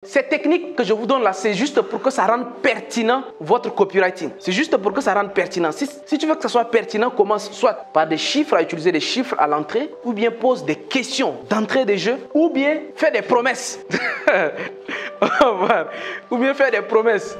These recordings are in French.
Ces techniques que je vous donne là, c'est juste pour que ça rende pertinent votre copywriting. C'est juste pour que ça rende pertinent. Si tu veux que ça soit pertinent, commence soit par des chiffres, à utiliser des chiffres à l'entrée, ou bien pose des questions d'entrée des jeux, ou bien fais des promesses. Ou bien faire des promesses.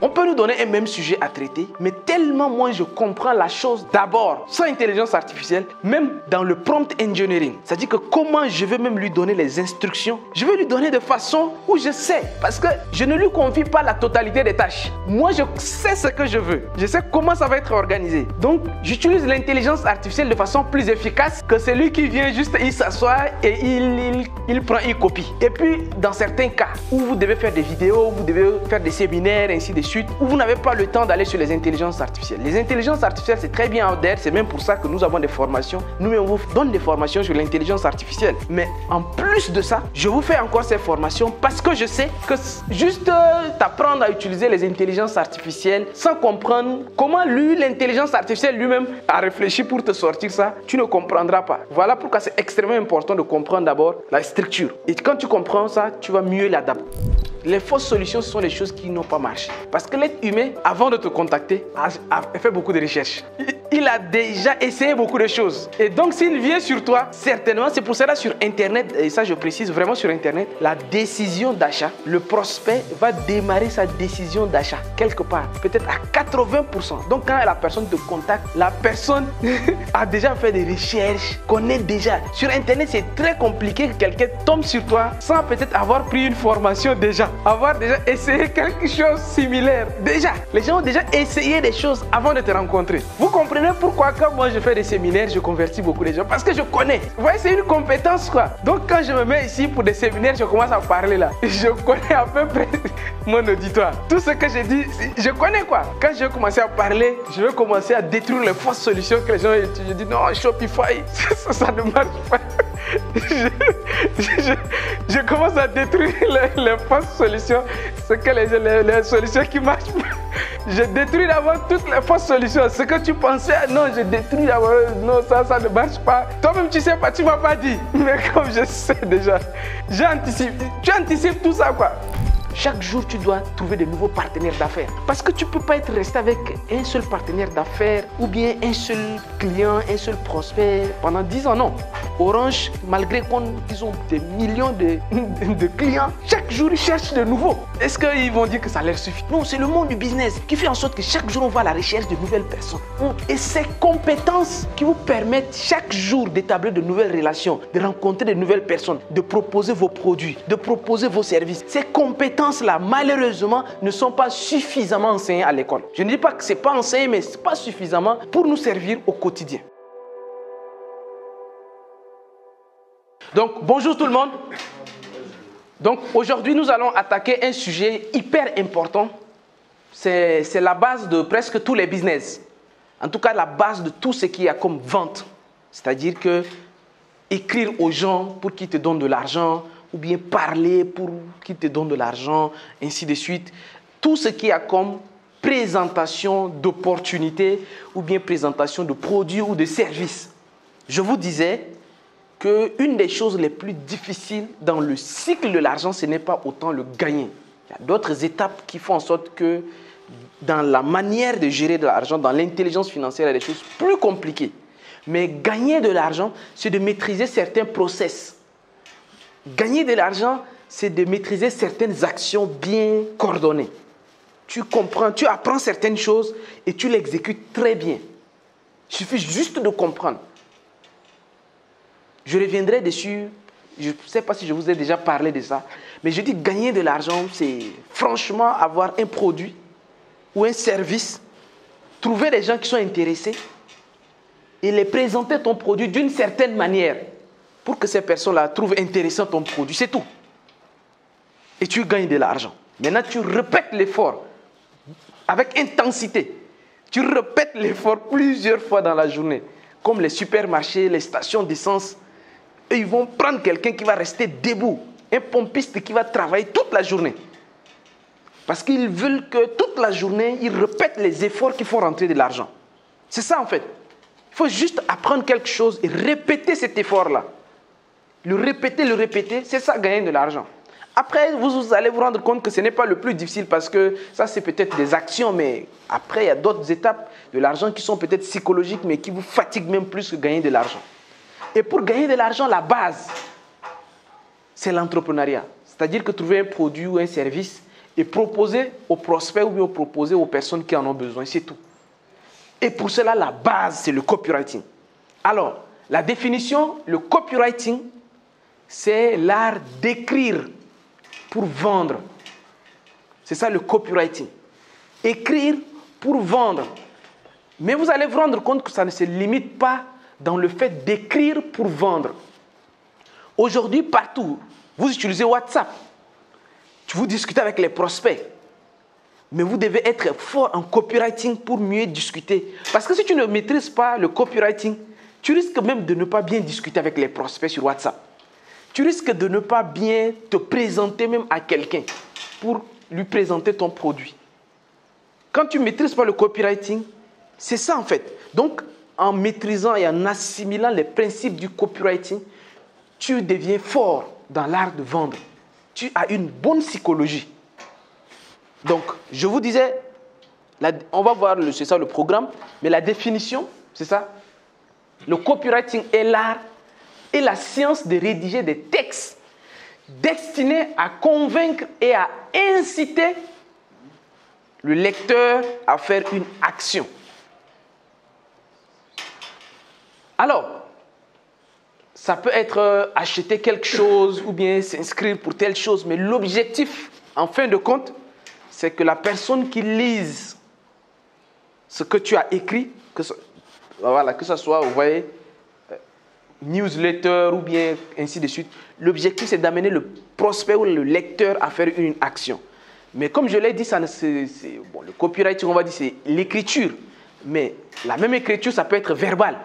On peut nous donner un même sujet à traiter, mais tellement moi je comprends la chose d'abord, sans intelligence artificielle, même dans le prompt engineering. C'est-à-dire que comment je vais même lui donner les instructions, je vais lui donner de façon où je sais, parce que je ne lui confie pas la totalité des tâches. Moi je sais ce que je veux, je sais comment ça va être organisé. Donc j'utilise l'intelligence artificielle de façon plus efficace que celui qui vient juste, il s'assoit et il prend, il copie. Et puis dans certains cas où vous devez faire des vidéos, vous devez faire des séminaires, ainsi de suite, où vous n'avez pas le temps d'aller sur les intelligences artificielles. Les intelligences artificielles, c'est très bien out there, c'est même pour ça que nous avons des formations. Nous, on vous donne des formations sur l'intelligence artificielle. Mais en plus de ça, je vous fais encore ces formations parce que je sais que juste t'apprendre à utiliser les intelligences artificielles sans comprendre comment l'intelligence artificielle lui-même a réfléchi pour te sortir ça, tu ne comprendras pas. Voilà pourquoi c'est extrêmement important de comprendre d'abord la structure. Et quand tu comprends ça, tu vas mieux l'adapter. Les fausses solutions, ce sont les choses qui n'ont pas marché. Parce que l'être humain, avant de te contacter, a fait beaucoup de recherches. Il a déjà essayé beaucoup de choses. Et donc, s'il vient sur toi, certainement, c'est pour cela sur Internet, et ça je précise vraiment sur Internet, la décision d'achat, le prospect va démarrer sa décision d'achat quelque part, peut-être à 80%. Donc, quand la personne te contacte, la personne a déjà fait des recherches, connaît déjà. Sur Internet, c'est très compliqué que quelqu'un tombe sur toi sans peut-être avoir pris une formation déjà. Avoir déjà essayé quelque chose de similaire. Déjà, les gens ont déjà essayé des choses avant de te rencontrer. Vous comprenez pourquoi quand moi je fais des séminaires, je convertis beaucoup de gens? Parce que je connais. Vous voyez, c'est une compétence quoi. Donc quand je me mets ici pour des séminaires, je commence à parler là. Je connais à peu près mon auditoire. Tout ce que j'ai dit, je connais quoi. Quand je vais commencer à parler, je vais commencer à détruire les fausses solutions que les gens utilisent. Je dis non, Shopify, ça ne marche pas. Je commence à détruire les fausses solutions, c'est que les solutions qui marchent pas. Je détruis d'abord toutes les fausses solutions. Ce que tu pensais, non, je détruis d'abord, non, ça ne marche pas. Toi-même, tu sais pas, tu m'as pas dit. Mais comme je sais déjà, j'anticipe. Tu anticipes tout ça, quoi. Chaque jour, tu dois trouver de nouveaux partenaires d'affaires. Parce que tu ne peux pas être resté avec un seul partenaire d'affaires ou bien un seul client, un seul prospect pendant 10 ans. Non. Orange, malgré qu'ils ont des millions de clients, chaque jour, ils cherchent de nouveaux. Est-ce qu'ils vont dire que ça leur suffit? Non, c'est le monde du business qui fait en sorte que chaque jour, on va à la recherche de nouvelles personnes. Et ces compétences qui vous permettent chaque jour d'établir de nouvelles relations, de rencontrer de nouvelles personnes, de proposer vos produits, de proposer vos services. Ces compétences-là, malheureusement, ne sont pas suffisamment enseignées à l'école. Je ne dis pas que ce n'est pas enseigné, mais ce n'est pas suffisamment pour nous servir au quotidien. Donc, bonjour tout le monde. Donc, aujourd'hui, nous allons attaquer un sujet hyper important. C'est la base de presque tous les business. En tout cas, la base de tout ce qu'il y a comme vente. C'est-à-dire que écrire aux gens pour qu'ils te donnent de l'argent, ou bien parler pour qu'ils te donnent de l'argent, ainsi de suite. Tout ce qu'il y a comme présentation d'opportunités, ou bien présentation de produits ou de services. Je vous disais qu'une des choses les plus difficiles dans le cycle de l'argent, ce n'est pas autant le gagner. Il y a d'autres étapes qui font en sorte que dans la manière de gérer de l'argent, dans l'intelligence financière, il y a des choses plus compliquées. Mais gagner de l'argent, c'est de maîtriser certains process. Gagner de l'argent, c'est de maîtriser certaines actions bien coordonnées. Tu comprends, tu apprends certaines choses et tu l'exécutes très bien. Il suffit juste de comprendre. Je reviendrai dessus, je ne sais pas si je vous ai déjà parlé de ça, mais je dis gagner de l'argent, c'est franchement avoir un produit ou un service, trouver des gens qui sont intéressés et les présenter ton produit d'une certaine manière pour que ces personnes-là trouvent intéressant ton produit, c'est tout. Et tu gagnes de l'argent. Maintenant, tu répètes l'effort avec intensité. Tu répètes l'effort plusieurs fois dans la journée, comme les supermarchés, les stations d'essence. Et ils vont prendre quelqu'un qui va rester debout, un pompiste qui va travailler toute la journée. Parce qu'ils veulent que toute la journée, ils répètent les efforts qui font rentrer de l'argent. C'est ça en fait. Il faut juste apprendre quelque chose et répéter cet effort-là. Le répéter, c'est ça gagner de l'argent. Après, vous allez vous rendre compte que ce n'est pas le plus difficile parce que ça, c'est peut-être des actions, mais après, il y a d'autres étapes de l'argent qui sont peut-être psychologiques, mais qui vous fatiguent même plus que gagner de l'argent. Et pour gagner de l'argent, la base, c'est l'entrepreneuriat. C'est-à-dire que trouver un produit ou un service et proposer aux prospects ou bien proposer aux personnes qui en ont besoin, c'est tout. Et pour cela, la base, c'est le copywriting. Alors, la définition, le copywriting, c'est l'art d'écrire pour vendre. C'est ça le copywriting. Écrire pour vendre. Mais vous allez vous rendre compte que ça ne se limite pas dans le fait d'écrire pour vendre. Aujourd'hui, partout, vous utilisez WhatsApp. Vous discutez avec les prospects. Mais vous devez être fort en copywriting pour mieux discuter. Parce que si tu ne maîtrises pas le copywriting, tu risques même de ne pas bien discuter avec les prospects sur WhatsApp. Tu risques de ne pas bien te présenter même à quelqu'un pour lui présenter ton produit. Quand tu ne maîtrises pas le copywriting, c'est ça en fait. Donc, en maîtrisant et en assimilant les principes du copywriting, tu deviens fort dans l'art de vendre. Tu as une bonne psychologie. Donc, je vous disais, on va voir, c'est ça le programme, mais la définition, c'est ça. Le copywriting est l'art et la science de rédiger des textes destinés à convaincre et à inciter le lecteur à faire une action. Alors, ça peut être acheter quelque chose ou bien s'inscrire pour telle chose, mais l'objectif, en fin de compte, c'est que la personne qui lise ce que tu as écrit, que ce soit, vous voyez, newsletter ou bien ainsi de suite, l'objectif c'est d'amener le prospect ou le lecteur à faire une action. Mais comme je l'ai dit, le copywriting, on va dire, c'est l'écriture. Mais la même écriture, ça peut être verbal.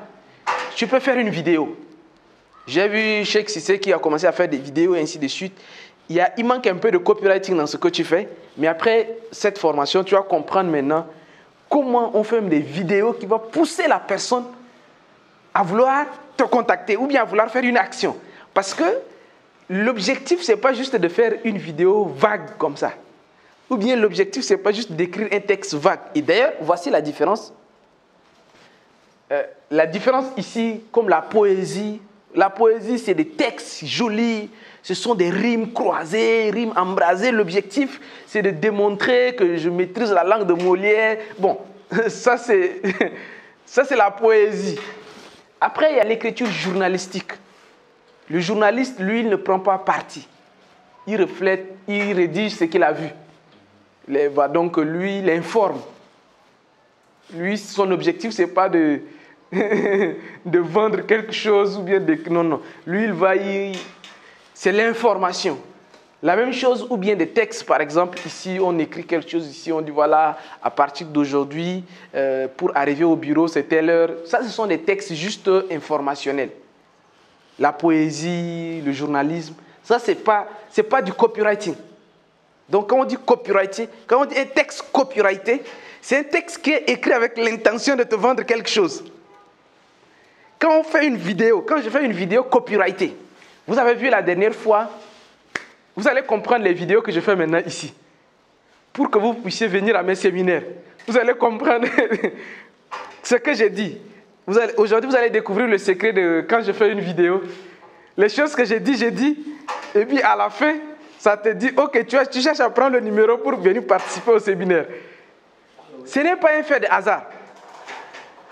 Tu peux faire une vidéo. J'ai vu Cheikh Cissé qui a commencé à faire des vidéos et ainsi de suite. Il manque un peu de copywriting dans ce que tu fais. Mais après cette formation, tu vas comprendre maintenant comment on fait des vidéos qui vont pousser la personne à vouloir te contacter ou bien à vouloir faire une action. Parce que l'objectif, ce n'est pas juste de faire une vidéo vague comme ça. Ou bien l'objectif, ce n'est pas juste d'écrire un texte vague. Et d'ailleurs, voici la différence. La différence ici, comme la poésie, c'est des textes jolis, ce sont des rimes croisées, rimes embrasées. L'objectif, c'est de démontrer que je maîtrise la langue de Molière. Bon, ça c'est la poésie. Après, il y a l'écriture journalistique. Le journaliste, lui, il ne prend pas parti. Il reflète, il rédige ce qu'il a vu. Donc, lui, il informe. Lui, son objectif, ce n'est pas de vendre quelque chose ou bien de... Non. Lui, c'est l'information. La même chose, ou bien des textes, par exemple, ici, on écrit quelque chose, ici, on dit, voilà, à partir d'aujourd'hui, pour arriver au bureau, c'est telle heure. Ça, ce sont des textes juste informationnels. La poésie, le journalisme, ça, c'est pas du copywriting. Donc, quand on dit copywriting, quand on dit un texte copyrighté, c'est un texte qui est écrit avec l'intention de te vendre quelque chose. Quand je fais une vidéo copyrightée, vous avez vu la dernière fois, vous allez comprendre les vidéos que je fais maintenant ici. Pour que vous puissiez venir à mes séminaires. Vous allez comprendre ce que j'ai dit. Aujourd'hui, vous allez découvrir le secret de quand je fais une vidéo. Les choses que j'ai dit. Et puis à la fin, ça te dit, ok, tu cherches à prendre le numéro pour venir participer au séminaire. Ce n'est pas un fait de hasard.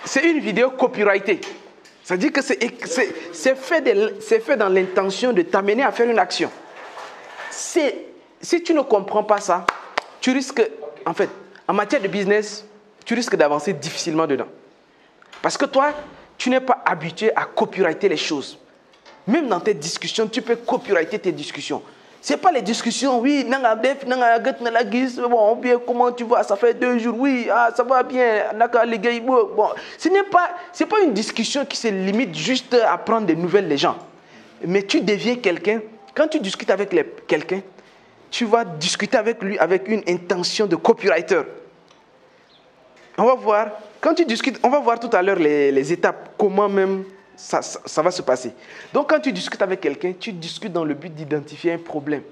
C'est une vidéo copyrightée. C'est-à-dire que c'est fait dans l'intention de t'amener à faire une action. Si tu ne comprends pas ça, tu risques, en fait, en matière de business, tu risques d'avancer difficilement dedans. Parce que toi, tu n'es pas habitué à copyrighter les choses. Même dans tes discussions, tu peux copyrighter tes discussions. Ce n'est pas les discussions, oui, bon, bien, comment tu vas, ça fait 2 jours, oui, ça va bien, bon. Ce n'est pas une discussion qui se limite juste à prendre des nouvelles des gens. Mais tu deviens quelqu'un, quand tu discutes avec quelqu'un, tu vas discuter avec lui avec une intention de copywriter. On va voir, quand tu discutes, on va voir tout à l'heure les étapes, comment même ça va se passer. Donc quand tu discutes avec quelqu'un, tu discutes dans le but d'identifier un problème.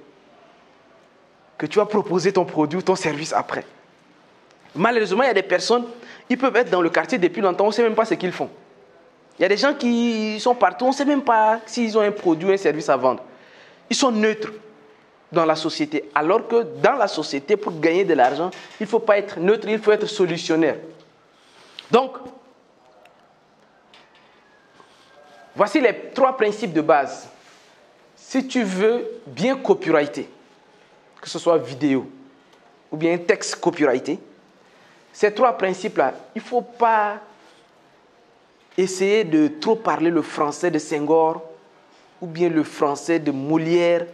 que tu vas proposer ton produit ou ton service après. Malheureusement, il y a des personnes, ils peuvent être dans le quartier depuis longtemps, on ne sait même pas ce qu'ils font. Il y a des gens qui sont partout, on ne sait même pas s'ils ont un produit ou un service à vendre. Ils sont neutres dans la société. Alors que dans la société, pour gagner de l'argent, il ne faut pas être neutre, il faut être solutionnaire. Donc, voici les 3 principes de base. Si tu veux bien copyrighter, que ce soit vidéo ou bien un texte copyrighté, ces 3 principes-là, il ne faut pas essayer de trop parler le français de Senghor ou bien le français de Molière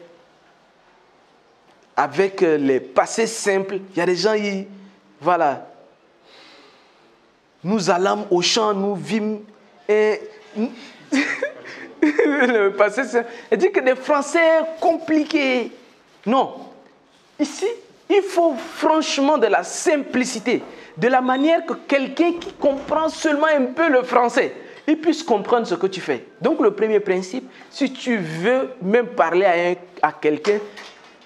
avec les passés simples. Il y a des gens, voilà. Nous allâmes au champ, nous vîmes et... le passé simple. Il dit que des français compliqués. Non. Ici, il faut franchement de la simplicité. De la manière que quelqu'un qui comprend seulement un peu le français, il puisse comprendre ce que tu fais. Donc le premier principe, si tu veux même parler à quelqu'un,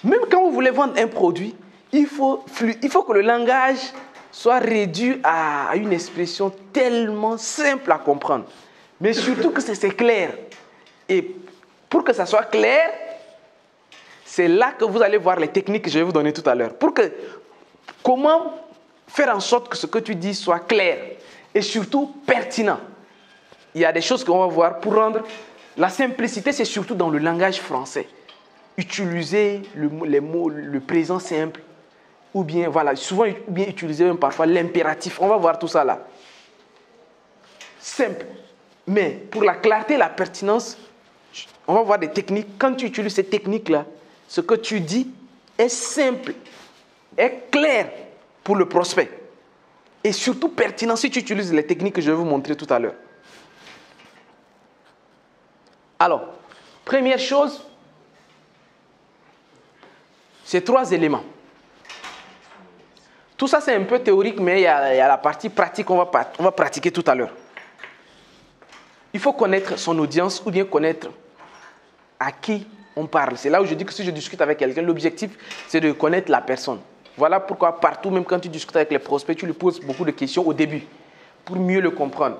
même quand vous voulez vendre un produit, il faut que le langage soit réduit à une expression tellement simple à comprendre. Mais surtout que c'est clair. Et pour que ça soit clair, c'est là que vous allez voir les techniques que je vais vous donner tout à l'heure. Comment faire en sorte que ce que tu dis soit clair et surtout pertinent. Il y a des choses qu'on va voir pour rendre... La simplicité, c'est surtout dans le langage français. Utiliser les mots, le présent simple, ou bien, voilà, souvent bien utiliser même parfois l'impératif. On va voir tout ça là. Simple. Mais pour la clarté et la pertinence, on va voir des techniques. Quand tu utilises ces techniques-là, ce que tu dis est simple, est clair pour le prospect. Et surtout pertinent si tu utilises les techniques que je vais vous montrer tout à l'heure. Alors, première chose, c'est 3 éléments. Tout ça, c'est un peu théorique, mais il y a la partie pratique qu'on va pratiquer tout à l'heure. Il faut connaître son audience ou bien connaître à qui on parle. C'est là où je dis que si je discute avec quelqu'un, l'objectif, c'est de connaître la personne. Voilà pourquoi partout, même quand tu discutes avec les prospects, tu lui poses beaucoup de questions au début pour mieux le comprendre.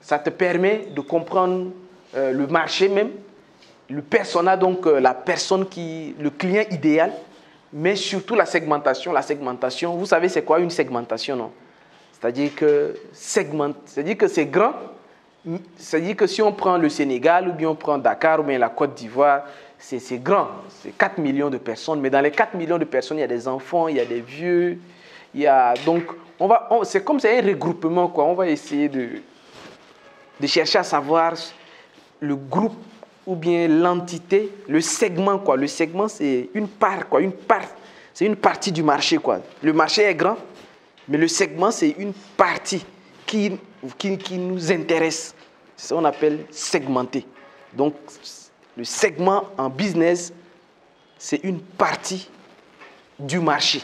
Ça te permet de comprendre le marché même, le persona, donc la personne le client idéal, mais surtout la segmentation. La segmentation, vous savez c'est quoi une segmentation, non? C'est-à-dire que c'est grand. C'est-à-dire que si on prend le Sénégal ou bien on prend Dakar ou bien la Côte d'Ivoire, c'est grand, c'est 4 millions de personnes. Mais dans les 4 millions de personnes, il y a des enfants, il y a des vieux. Donc, c'est comme c'est un regroupement, quoi. On va essayer de chercher à savoir le groupe ou bien l'entité, le segment, quoi. Le segment, c'est une part, quoi. C'est une partie du marché, quoi. Le marché est grand, mais le segment, c'est une partie qui nous intéresse. C'est ce qu'on appelle segmenter. Donc, le segment en business, c'est une partie du marché.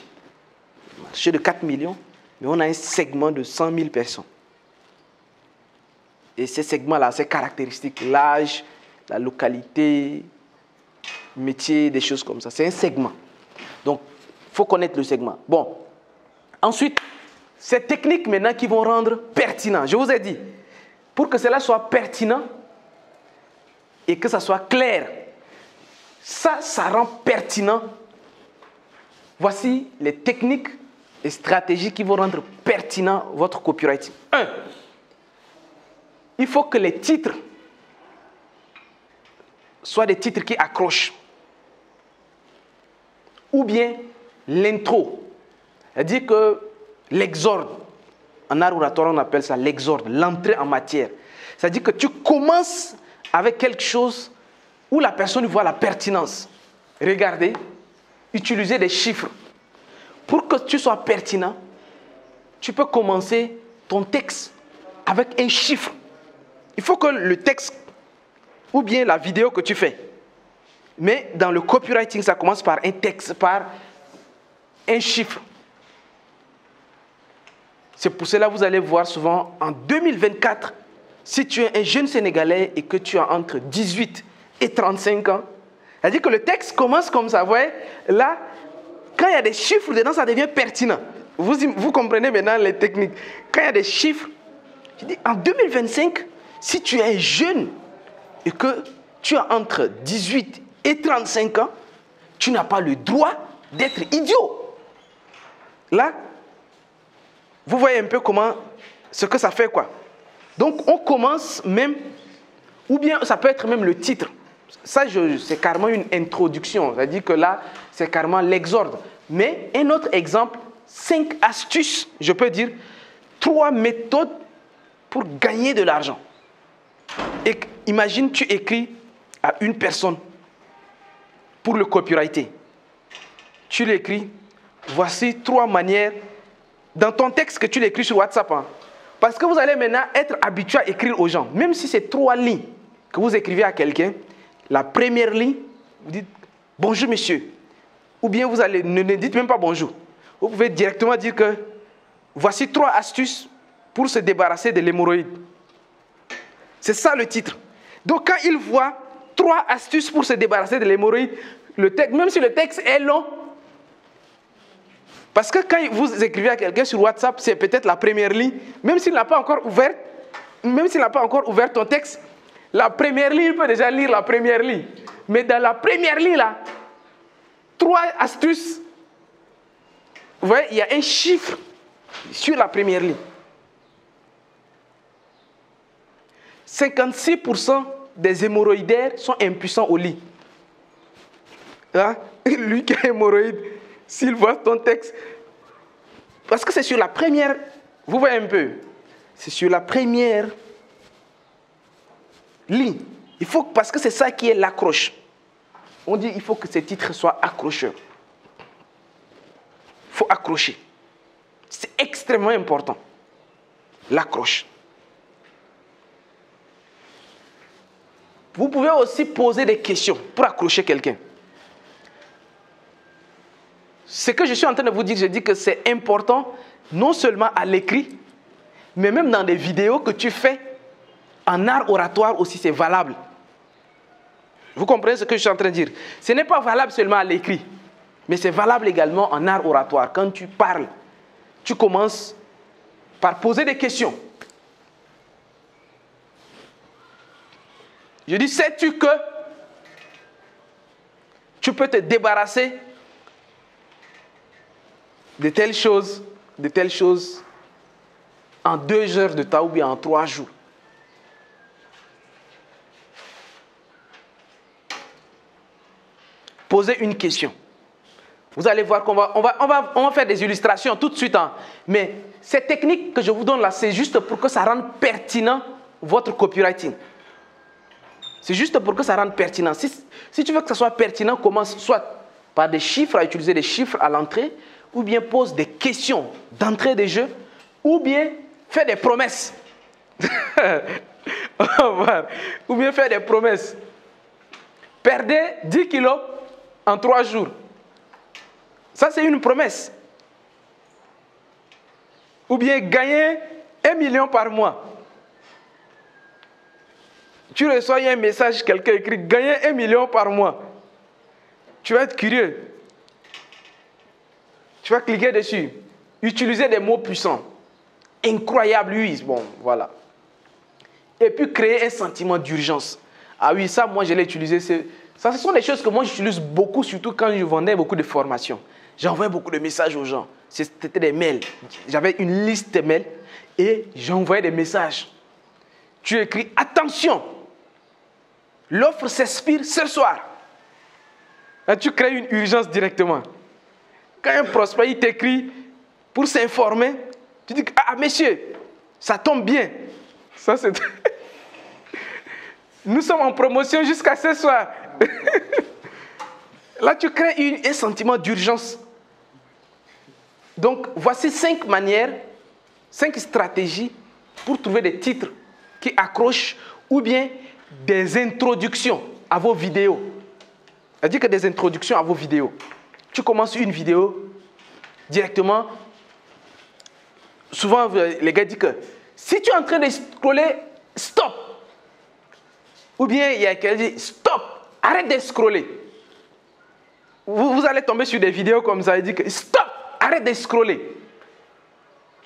Le marché de 4 millions, mais on a un segment de 100 000 personnes. Et ces segments-là, ces caractéristiques, l'âge, la localité, le métier, des choses comme ça. C'est un segment. Donc, il faut connaître le segment. Bon. Ensuite, ces techniques maintenant qui vont rendre pertinent. Je vous ai dit, pour que cela soit pertinent et que ça soit clair, ça rend pertinent. Voici les techniques et stratégies qui vont rendre pertinent votre copywriting. 1. Il faut que les titres soient des titres qui accrochent. Ou bien l'intro. C'est-à-dire que l'exorde, en art oratoire on appelle ça l'exorde, l'entrée en matière. C'est-à-dire que tu commences avec quelque chose où la personne voit la pertinence. Regardez, utilisez des chiffres. Pour que tu sois pertinent, tu peux commencer ton texte avec un chiffre. Il faut que le texte ou bien la vidéo que tu fais, mais dans le copywriting, ça commence par un texte, par un chiffre. C'est pour cela que vous allez voir souvent en 2024, si tu es un jeune Sénégalais et que tu as entre 18 et 35 ans, c'est-à-dire que le texte commence comme ça. Vous voyez, là, Quand il y a des chiffres dedans, ça devient pertinent. Vous comprenez maintenant les techniques. Quand il y a des chiffres, je dis, en 2025, si tu es jeune et que tu as entre 18 et 35 ans, tu n'as pas le droit d'être idiot. Là, vous voyez un peu ce que ça fait, quoi. Donc, on commence même, ou bien ça peut être même le titre. Ça, c'est carrément une introduction. C'est-à-dire que là, c'est carrément l'exorde. Mais un autre exemple, 5 astuces, je peux dire, 3 méthodes pour gagner de l'argent. Et imagine, tu écris à une personne pour le copyrighter. Tu l'écris, voici 3 manières, dans ton texte que tu l'écris sur WhatsApp. Hein, parce que vous allez maintenant être habitué à écrire aux gens. Même si c'est 3 lignes que vous écrivez à quelqu'un, la première ligne, vous dites « Bonjour monsieur ». Ou bien vous allez, ne dites même pas « Bonjour ». Vous pouvez directement dire que « Voici 3 astuces pour se débarrasser de l'hémorroïde ». C'est ça le titre. Donc quand il voit 3 astuces pour se débarrasser de l'hémorroïde, même si le texte est long, parce que quand vous écrivez à quelqu'un sur WhatsApp, c'est peut-être la première ligne, même s'il n'a pas encore ouvert ton texte, la première ligne, il peut déjà lire la première ligne. Mais dans la première ligne, là, 3 astuces, vous voyez, il y a un chiffre sur la première ligne. 56% des hémorroïdaires sont impuissants au lit. Hein? Lui qui a hémorroïde, s'il voit ton texte, parce que c'est sur la première, vous voyez un peu, c'est sur la première ligne. Parce que c'est ça qui est l'accroche. On dit qu'il faut que ces titres soient accrocheurs. Il faut accrocher. C'est extrêmement important. L'accroche. Vous pouvez aussi poser des questions pour accrocher quelqu'un. Ce que je suis en train de vous dire, je dis que c'est important, non seulement à l'écrit, mais même dans des vidéos que tu fais en art oratoire aussi, c'est valable. Vous comprenez ce que je suis en train de dire? Ce n'est pas valable seulement à l'écrit, mais c'est valable également en art oratoire. Quand tu parles, tu commences par poser des questions. Je dis, sais-tu que tu peux te débarrasser de telles choses en 2 heures de temps ou bien en 3 jours? Posez une question. Vous allez voir qu'on va faire des illustrations tout de suite. Hein. Mais ces techniques que je vous donne là, c'est juste pour que ça rende pertinent votre copywriting. C'est juste pour que ça rende pertinent. Si tu veux que ça soit pertinent, commence soit par des chiffres, à utiliser des chiffres à l'entrée, ou bien pose des questions d'entrée des jeux, ou bien fais des promesses. Ou bien faire des promesses. Perdez 10 kilos en 3 jours. Ça, c'est une promesse. Ou bien gagner 1 million par mois. Tu reçois un message, quelqu'un écrit « Gagner 1 million par mois ». Tu vas être curieux. Tu vas cliquer dessus. Utiliser des mots puissants. Incroyable, oui. Bon, voilà. Et puis créer un sentiment d'urgence. Ah oui, ça, moi, je l'ai utilisé. Ça, ce sont des choses que moi, j'utilise beaucoup, surtout quand je vendais beaucoup de formations. J'envoyais beaucoup de messages aux gens. C'était des mails. J'avais une liste de mails et j'envoyais des messages. Tu écris « Attention ! L'offre s'expire ce soir. » Là, tu crées une urgence directement. Quand un prospect il t'écrit pour s'informer, tu dis « Ah, monsieur, ça tombe bien. » Ça, c'est... Nous sommes en promotion jusqu'à ce soir. Là, tu crées un sentiment d'urgence. Donc, voici 5 manières, 5 stratégies pour trouver des titres qui accrochent ou bien des introductions à vos vidéos. C'est-à-dire que des introductions à vos vidéos. Tu commences une vidéo directement. Souvent, les gars disent que si tu es en train de scroller, stop. Ou bien il y a quelqu'un qui dit stop, arrête de scroller. Vous allez tomber sur des vidéos comme ça et dire que stop, arrête de scroller.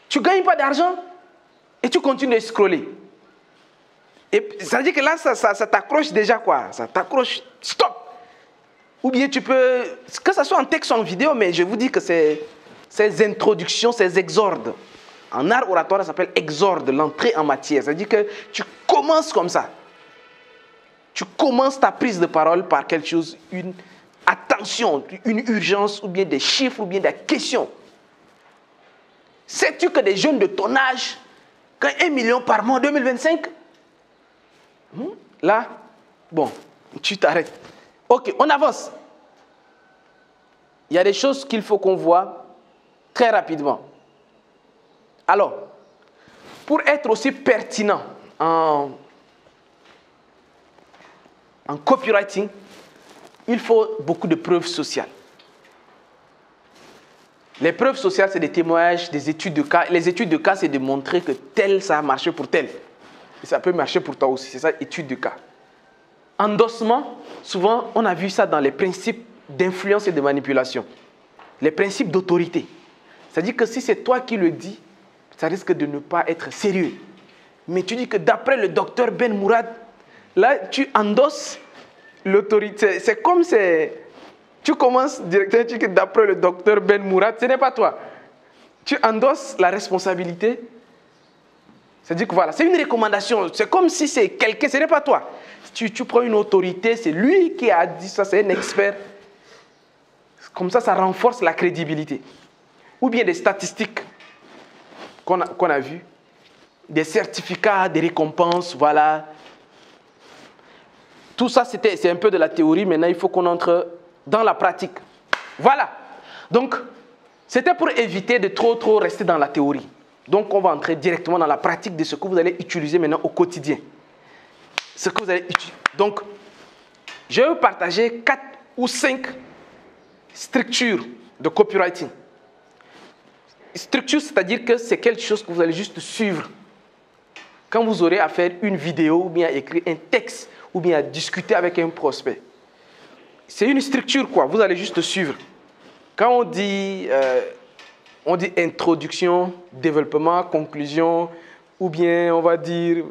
Tu ne gagnes pas d'argent et tu continues de scroller. Et ça veut dire que là, ça t'accroche déjà quoi. Ça t'accroche, stop. Ou bien tu peux, que ce soit en texte ou en vidéo, mais je vous dis que ces introductions, ces exordes, en art oratoire, ça s'appelle exorde, l'entrée en matière. Ça veut dire que tu commences comme ça. Tu commences ta prise de parole par quelque chose, une attention, une urgence, ou bien des chiffres, ou bien des questions. Sais-tu que des jeunes de ton âge, quand 1 million par mois en 2025, là, bon, tu t'arrêtes. Ok, on avance. Il y a des choses qu'il faut qu'on voit très rapidement. Alors, pour être aussi pertinent en copywriting, il faut beaucoup de preuves sociales. Les preuves sociales, c'est des témoignages, des études de cas. Les études de cas, c'est de montrer que tel, ça a marché pour tel. Et ça peut marcher pour toi aussi. C'est ça, étude de cas. Endossement, souvent, on a vu ça dans les principes d'influence et de manipulation. Les principes d'autorité. C'est-à-dire que si c'est toi qui le dis, ça risque de ne pas être sérieux. Mais tu dis que d'après le docteur Ben Mourad, là, tu endosses l'autorité. C'est comme tu commences directement, tu dis que d'après le docteur Ben Mourad, ce n'est pas toi. Tu endosses la responsabilité. C'est-à-dire que voilà, c'est une recommandation. C'est comme si c'est quelqu'un, ce n'est pas toi. Tu prends une autorité, c'est lui qui a dit ça, c'est un expert. Comme ça renforce la crédibilité. Ou bien des statistiques qu'on a vues, des certificats, des récompenses, voilà. Tout ça, c'est un peu de la théorie. Maintenant, il faut qu'on entre dans la pratique. Voilà. Donc, c'était pour éviter de trop rester dans la théorie. Donc, on va entrer directement dans la pratique de ce que vous allez utiliser maintenant au quotidien. Ce que vous allez utiliser. Donc, je vais vous partager 4 ou 5 structures de copywriting. Structure, c'est-à-dire que c'est quelque chose que vous allez juste suivre. Quand vous aurez à faire une vidéo, ou bien à écrire un texte, ou bien à discuter avec un prospect. C'est une structure, quoi. Vous allez juste suivre. Quand on dit introduction, développement, conclusion, ou bien on va dire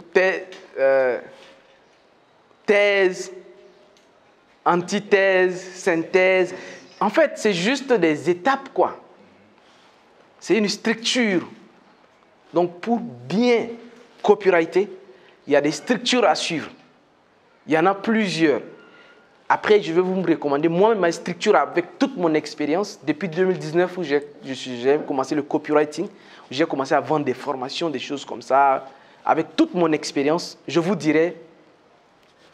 thèse, antithèse, synthèse. En fait, c'est juste des étapes, quoi. C'est une structure. Donc, pour bien copywriter, il y a des structures à suivre. Il y en a plusieurs. Après, je vais vous recommander moi-même ma structure avec toute mon expérience. Depuis 2019, où j'ai commencé le copywriting, j'ai commencé à vendre des formations, des choses comme ça. Avec toute mon expérience, je vous dirais,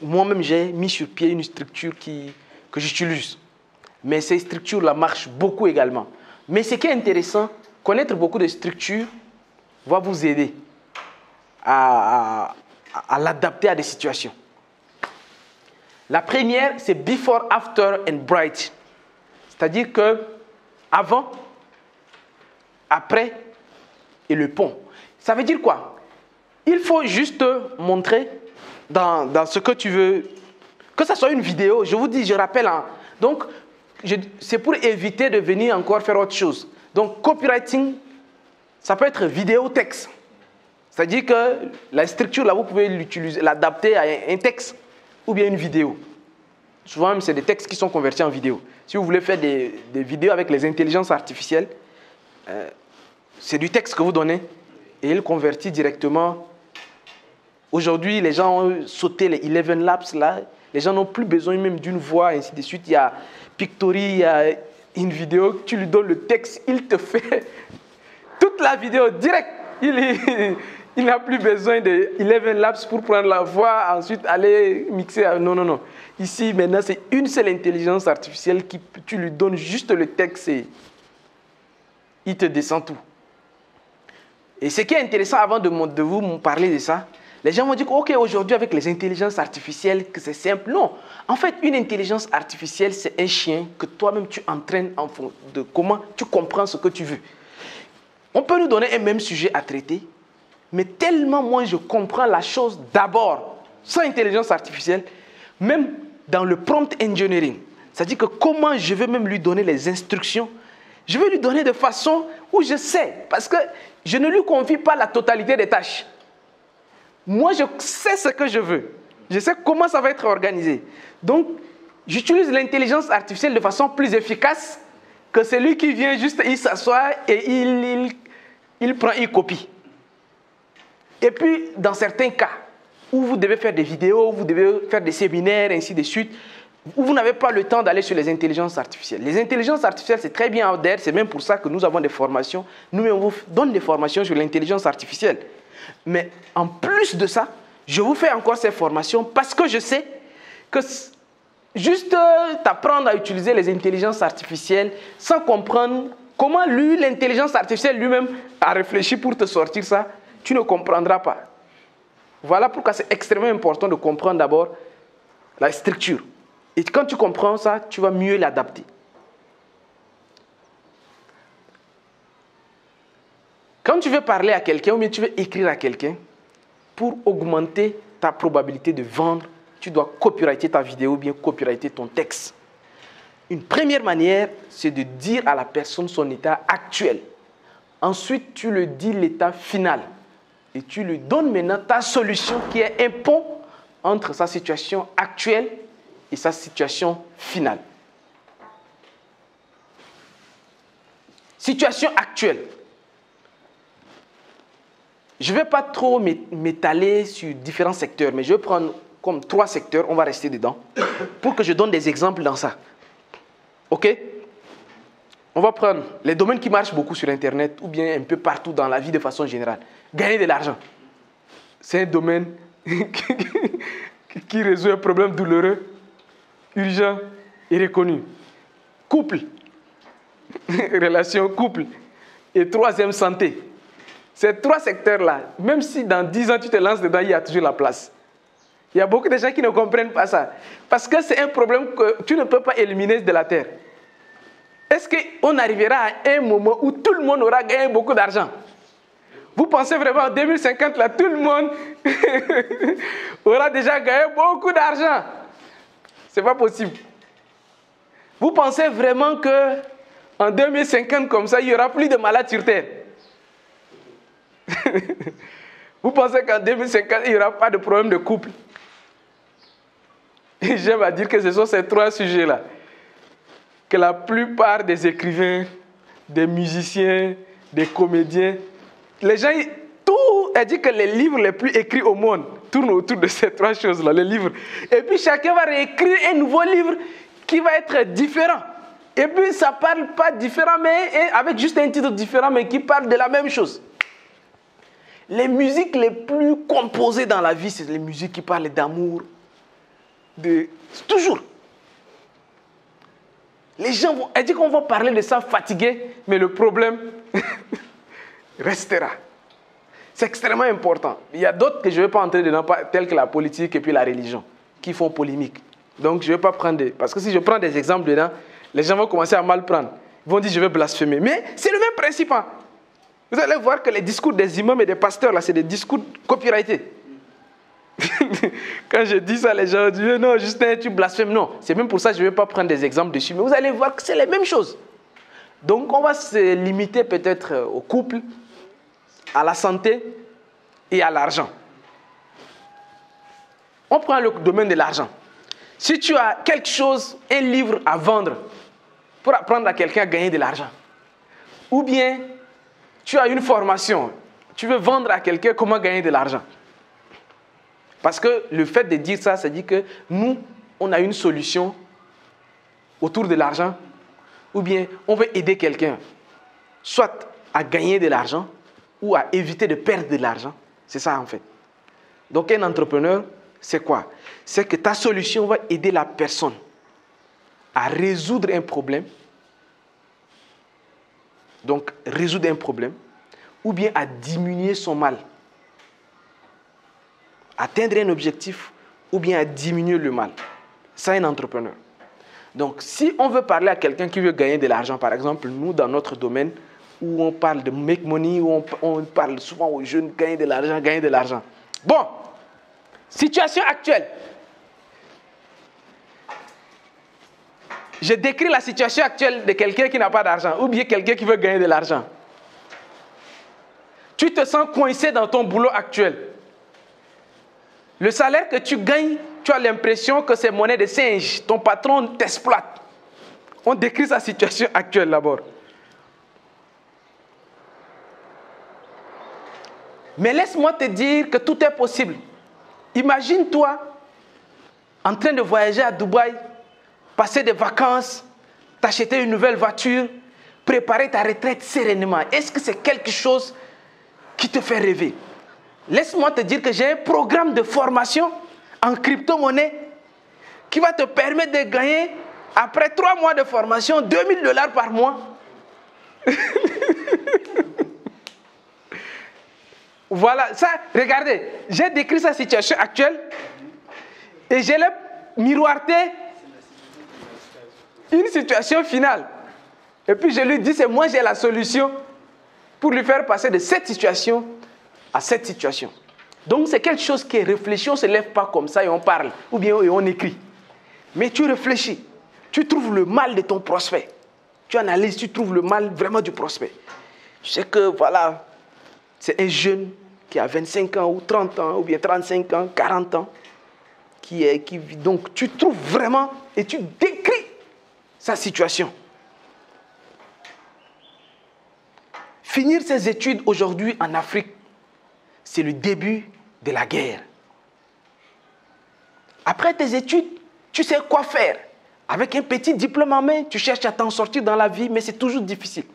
moi-même, j'ai mis sur pied une structure que j'utilise. Mais ces structures-là marchent beaucoup également. Mais ce qui est intéressant, connaître beaucoup de structures va vous aider à l'adapter à des situations. La première, c'est before, after and bright. C'est-à-dire que avant, après et le pont. Ça veut dire quoi? Il faut juste montrer dans ce que tu veux, que ce soit une vidéo, je vous dis, je rappelle. Donc, c'est pour éviter de venir encore faire autre chose. Donc, copywriting, ça peut être vidéo, texte. C'est-à-dire que la structure, là, vous pouvez l'utiliser, l'adapter à un texte ou bien une vidéo. Souvent, c'est des textes qui sont convertis en vidéo. Si vous voulez faire des vidéos avec les intelligences artificielles, c'est du texte que vous donnez et il convertit directement. Aujourd'hui, les gens ont sauté les 11 Labs, là. Les gens n'ont plus besoin même d'une voix, ainsi de suite. Il y a Pictory, il y a une vidéo, tu lui donnes le texte, il te fait toute la vidéo direct. Il n'a plus besoin de 11 Labs pour prendre la voix, ensuite aller mixer. Non, non, non. Ici, maintenant, c'est une seule intelligence artificielle qui, tu lui donnes juste le texte et il te descend tout. Et ce qui est intéressant, avant de vous parler de ça, les gens vont dire, OK, aujourd'hui, avec les intelligences artificielles, que c'est simple. Non. En fait, une intelligence artificielle, c'est un chien que toi-même, tu entraînes en fonction de comment tu comprends ce que tu veux. On peut nous donner un même sujet à traiter, mais tellement moi, je comprends la chose d'abord, sans intelligence artificielle, même dans le prompt engineering. C'est-à-dire que comment je vais même lui donner les instructions, je vais lui donner de façon où je sais, parce que je ne lui confie pas la totalité des tâches. Moi, je sais ce que je veux. Je sais comment ça va être organisé. Donc, j'utilise l'intelligence artificielle de façon plus efficace que celui qui vient juste, il s'assoit et il prend, il copie. Et puis, dans certains cas, où vous devez faire des vidéos, vous devez faire des séminaires, ainsi de suite, où vous n'avez pas le temps d'aller sur les intelligences artificielles. Les intelligences artificielles, c'est très bien out there, c'est même pour ça que nous avons des formations. Nous, on vous donne des formations sur l'intelligence artificielle. Mais en plus de ça, je vous fais encore ces formations parce que je sais que juste t'apprendre à utiliser les intelligences artificielles sans comprendre comment l'intelligence artificielle lui-même a réfléchi pour te sortir ça, tu ne comprendras pas. Voilà pourquoi c'est extrêmement important de comprendre d'abord la structure. Et quand tu comprends ça, tu vas mieux l'adapter. Quand tu veux parler à quelqu'un ou bien tu veux écrire à quelqu'un, pour augmenter ta probabilité de vendre, tu dois copyrighter ta vidéo ou bien copyrighter ton texte. Une première manière, c'est de dire à la personne son état actuel. Ensuite, tu lui dis l'état final. Et tu lui donnes maintenant ta solution qui est un pont entre sa situation actuelle et sa situation finale. Situation actuelle. Je ne vais pas trop m'étaler sur différents secteurs, mais je vais prendre comme 3 secteurs, on va rester dedans, pour que je donne des exemples dans ça. OK? On va prendre les domaines qui marchent beaucoup sur Internet ou bien un peu partout dans la vie de façon générale. Gagner de l'argent. C'est un domaine qui résout un problème douloureux, urgent et reconnu. Couple. Relation couple. Et 3e, santé. Ces 3 secteurs-là, même si dans 10 ans tu te lances dedans, il y a toujours la place. Il y a beaucoup de gens qui ne comprennent pas ça. Parce que c'est un problème que tu ne peux pas éliminer de la terre. Est-ce qu'on arrivera à un moment où tout le monde aura gagné beaucoup d'argent? Vous pensez vraiment en 2050, là, tout le monde aura déjà gagné beaucoup d'argent? Ce n'est pas possible. Vous pensez vraiment qu'en 2050, comme ça, il n'y aura plus de malades sur terre? Vous pensez qu'en 2050, il n'y aura pas de problème de couple? Et j'aime à dire que ce sont ces 3 sujets-là que la plupart des écrivains, des musiciens, des comédiens, les gens, tout est dit que les livres les plus écrits au monde tournent autour de ces 3 choses-là, les livres. Et puis chacun va réécrire un nouveau livre qui va être différent. Et puis ça ne parle pas différent, mais avec juste un titre différent, mais qui parle de la même chose. Les musiques les plus composées dans la vie, c'est les musiques qui parlent d'amour, toujours. Les gens vont, elle dit qu'on va parler de ça fatigué, mais le problème restera. C'est extrêmement important. Il y a d'autres que je ne vais pas entrer dedans, tels que la politique et puis la religion, qui font polémique. Donc je ne vais pas prendre parce que si je prends des exemples dedans, les gens vont commencer à mal prendre. Ils vont dire je vais blasphémer. Mais c'est le même principe. Hein. Vous allez voir que les discours des imams et des pasteurs, là, c'est des discours copyrightés. Quand je dis ça, les gens disent non, Justin, tu blasphèmes. Non, c'est même pour ça que je ne vais pas prendre des exemples dessus. Mais vous allez voir que c'est les mêmes choses. Donc, on va se limiter peut-être au couple, à la santé et à l'argent. On prend le domaine de l'argent. Si tu as quelque chose, un livre à vendre pour apprendre à quelqu'un à gagner de l'argent, ou bien tu as une formation, tu veux vendre à quelqu'un comment gagner de l'argent. Parce que le fait de dire ça, ça dit que nous, on a une solution autour de l'argent, ou bien on veut aider quelqu'un, soit à gagner de l'argent, ou à éviter de perdre de l'argent. C'est ça en fait. Donc un entrepreneur, c'est quoi? C'est que ta solution va aider la personne à résoudre un problème, donc résoudre un problème, ou bien à diminuer son mal. Atteindre un objectif ou bien à diminuer le mal. C'est un entrepreneur. Donc, si on veut parler à quelqu'un qui veut gagner de l'argent, par exemple, nous, dans notre domaine, où on parle de make money, où on parle souvent aux jeunes, gagner de l'argent. Bon, situation actuelle. Je décris la situation actuelle de quelqu'un qui n'a pas d'argent ou bien quelqu'un qui veut gagner de l'argent. Tu te sens coincé dans ton boulot actuel. Le salaire que tu gagnes, tu as l'impression que c'est monnaie de singe. Ton patron t'exploite. On décrit sa situation actuelle d'abord. Mais laisse-moi te dire que tout est possible. Imagine-toi en train de voyager à Dubaï, passer des vacances, t'acheter une nouvelle voiture, préparer ta retraite sereinement. Est-ce que c'est quelque chose qui te fait rêver? Laisse-moi te dire que j'ai un programme de formation en crypto-monnaie qui va te permettre de gagner, après 3 mois de formation, $2000 par mois. Voilà, ça, regardez, j'ai décrit sa situation actuelle et je l'ai miroité une situation finale. Et puis je lui dis, c'est moi j'ai la solution pour lui faire passer de cette situation à cette situation. Donc c'est quelque chose qui est réfléchi, on ne se lève pas comme ça et on parle, ou bien et on écrit. Mais tu réfléchis, tu trouves le mal de ton prospect. Tu analyses, tu trouves le mal vraiment du prospect. Je sais que voilà, c'est un jeune qui a 25 ans ou 30 ans, ou bien 35 ans, 40 ans, qui vit. Donc tu trouves vraiment et tu décris sa situation. Finir ses études aujourd'hui en Afrique, c'est le début de la guerre. Après tes études, tu sais quoi faire. Avec un petit diplôme en main, tu cherches à t'en sortir dans la vie, mais c'est toujours difficile.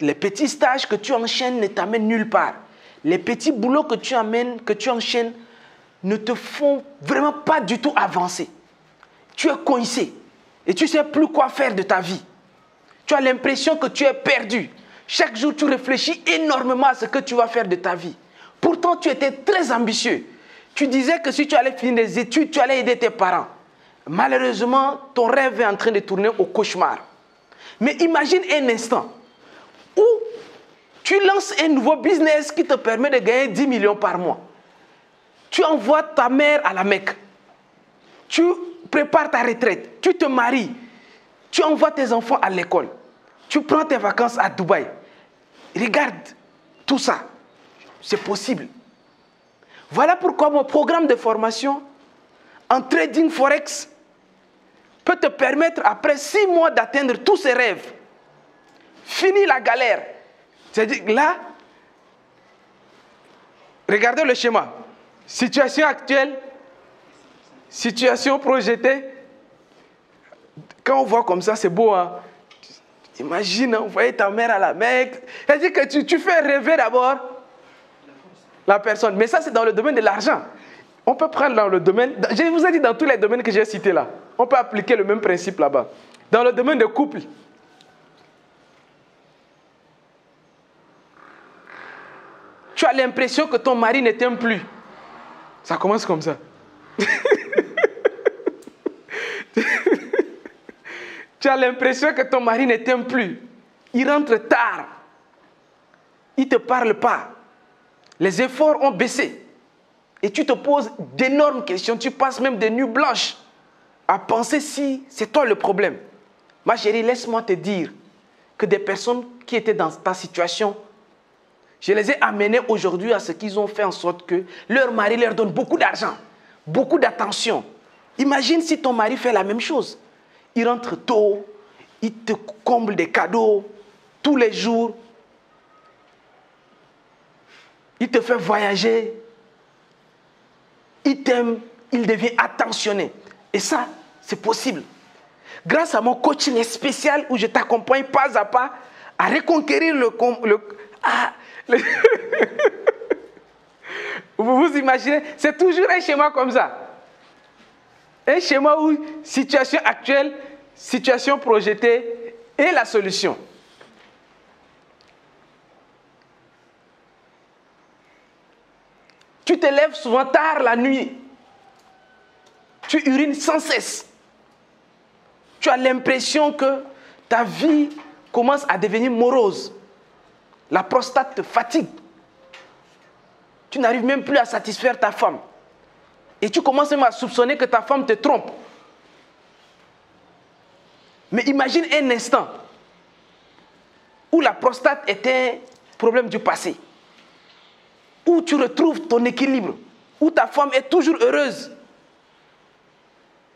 Les petits stages que tu enchaînes ne t'amènent nulle part. Les petits boulots que tu enchaînes ne te font vraiment pas du tout avancer. Tu es coincé et tu ne sais plus quoi faire de ta vie. Tu as l'impression que tu es perdu. Chaque jour, tu réfléchis énormément à ce que tu vas faire de ta vie. Pourtant, tu étais très ambitieux. Tu disais que si tu allais finir les études, tu allais aider tes parents. Malheureusement, ton rêve est en train de tourner au cauchemar. Mais imagine un instant où tu lances un nouveau business qui te permet de gagner 10 millions par mois. Tu envoies ta mère à la Mecque. Tu prépares ta retraite. Tu te maries. Tu envoies tes enfants à l'école. Tu prends tes vacances à Dubaï. Regarde tout ça. C'est possible. Voilà pourquoi mon programme de formation en trading forex peut te permettre après 6 mois d'atteindre tous ces rêves. Fini la galère. C'est-à-dire là, regardez le schéma. Situation actuelle, situation projetée. Quand on voit comme ça, c'est beau, hein? Imagine, envoyer ta mère à la Mecque. C'est-à-dire que tu fais rêver d'abord la personne. Mais ça, c'est dans le domaine de l'argent. On peut prendre dans le domaine... Je vous ai dit dans tous les domaines que j'ai cités là. On peut appliquer le même principe là-bas. Dans le domaine de couple. Tu as l'impression que ton mari ne t'aime plus. Ça commence comme ça. Tu as l'impression que ton mari ne t'aime plus. Il rentre tard. Il ne te parle pas. Les efforts ont baissé. Et tu te poses d'énormes questions. Tu passes même des nuits blanches à penser si c'est toi le problème. Ma chérie, laisse-moi te dire que des personnes qui étaient dans ta situation, je les ai amenés aujourd'hui à ce qu'ils ont fait en sorte que leur mari leur donne beaucoup d'argent, beaucoup d'attention. Imagine si ton mari fait la même chose. Il rentre tôt, il te comble des cadeaux tous les jours. Il te fait voyager. Il t'aime, il devient attentionné. Et ça, c'est possible. Grâce à mon coaching spécial où je t'accompagne pas à pas à reconquérir Vous vous imaginez, c'est toujours un schéma comme ça. Un schéma où situation actuelle, situation projetée et la solution. Tu te lèves souvent tard la nuit. Tu urines sans cesse. Tu as l'impression que ta vie commence à devenir morose. La prostate te fatigue. Tu n'arrives même plus à satisfaire ta femme. Et tu commences même à soupçonner que ta femme te trompe. Mais imagine un instant où la prostate est un problème du passé, où tu retrouves ton équilibre, où ta femme est toujours heureuse.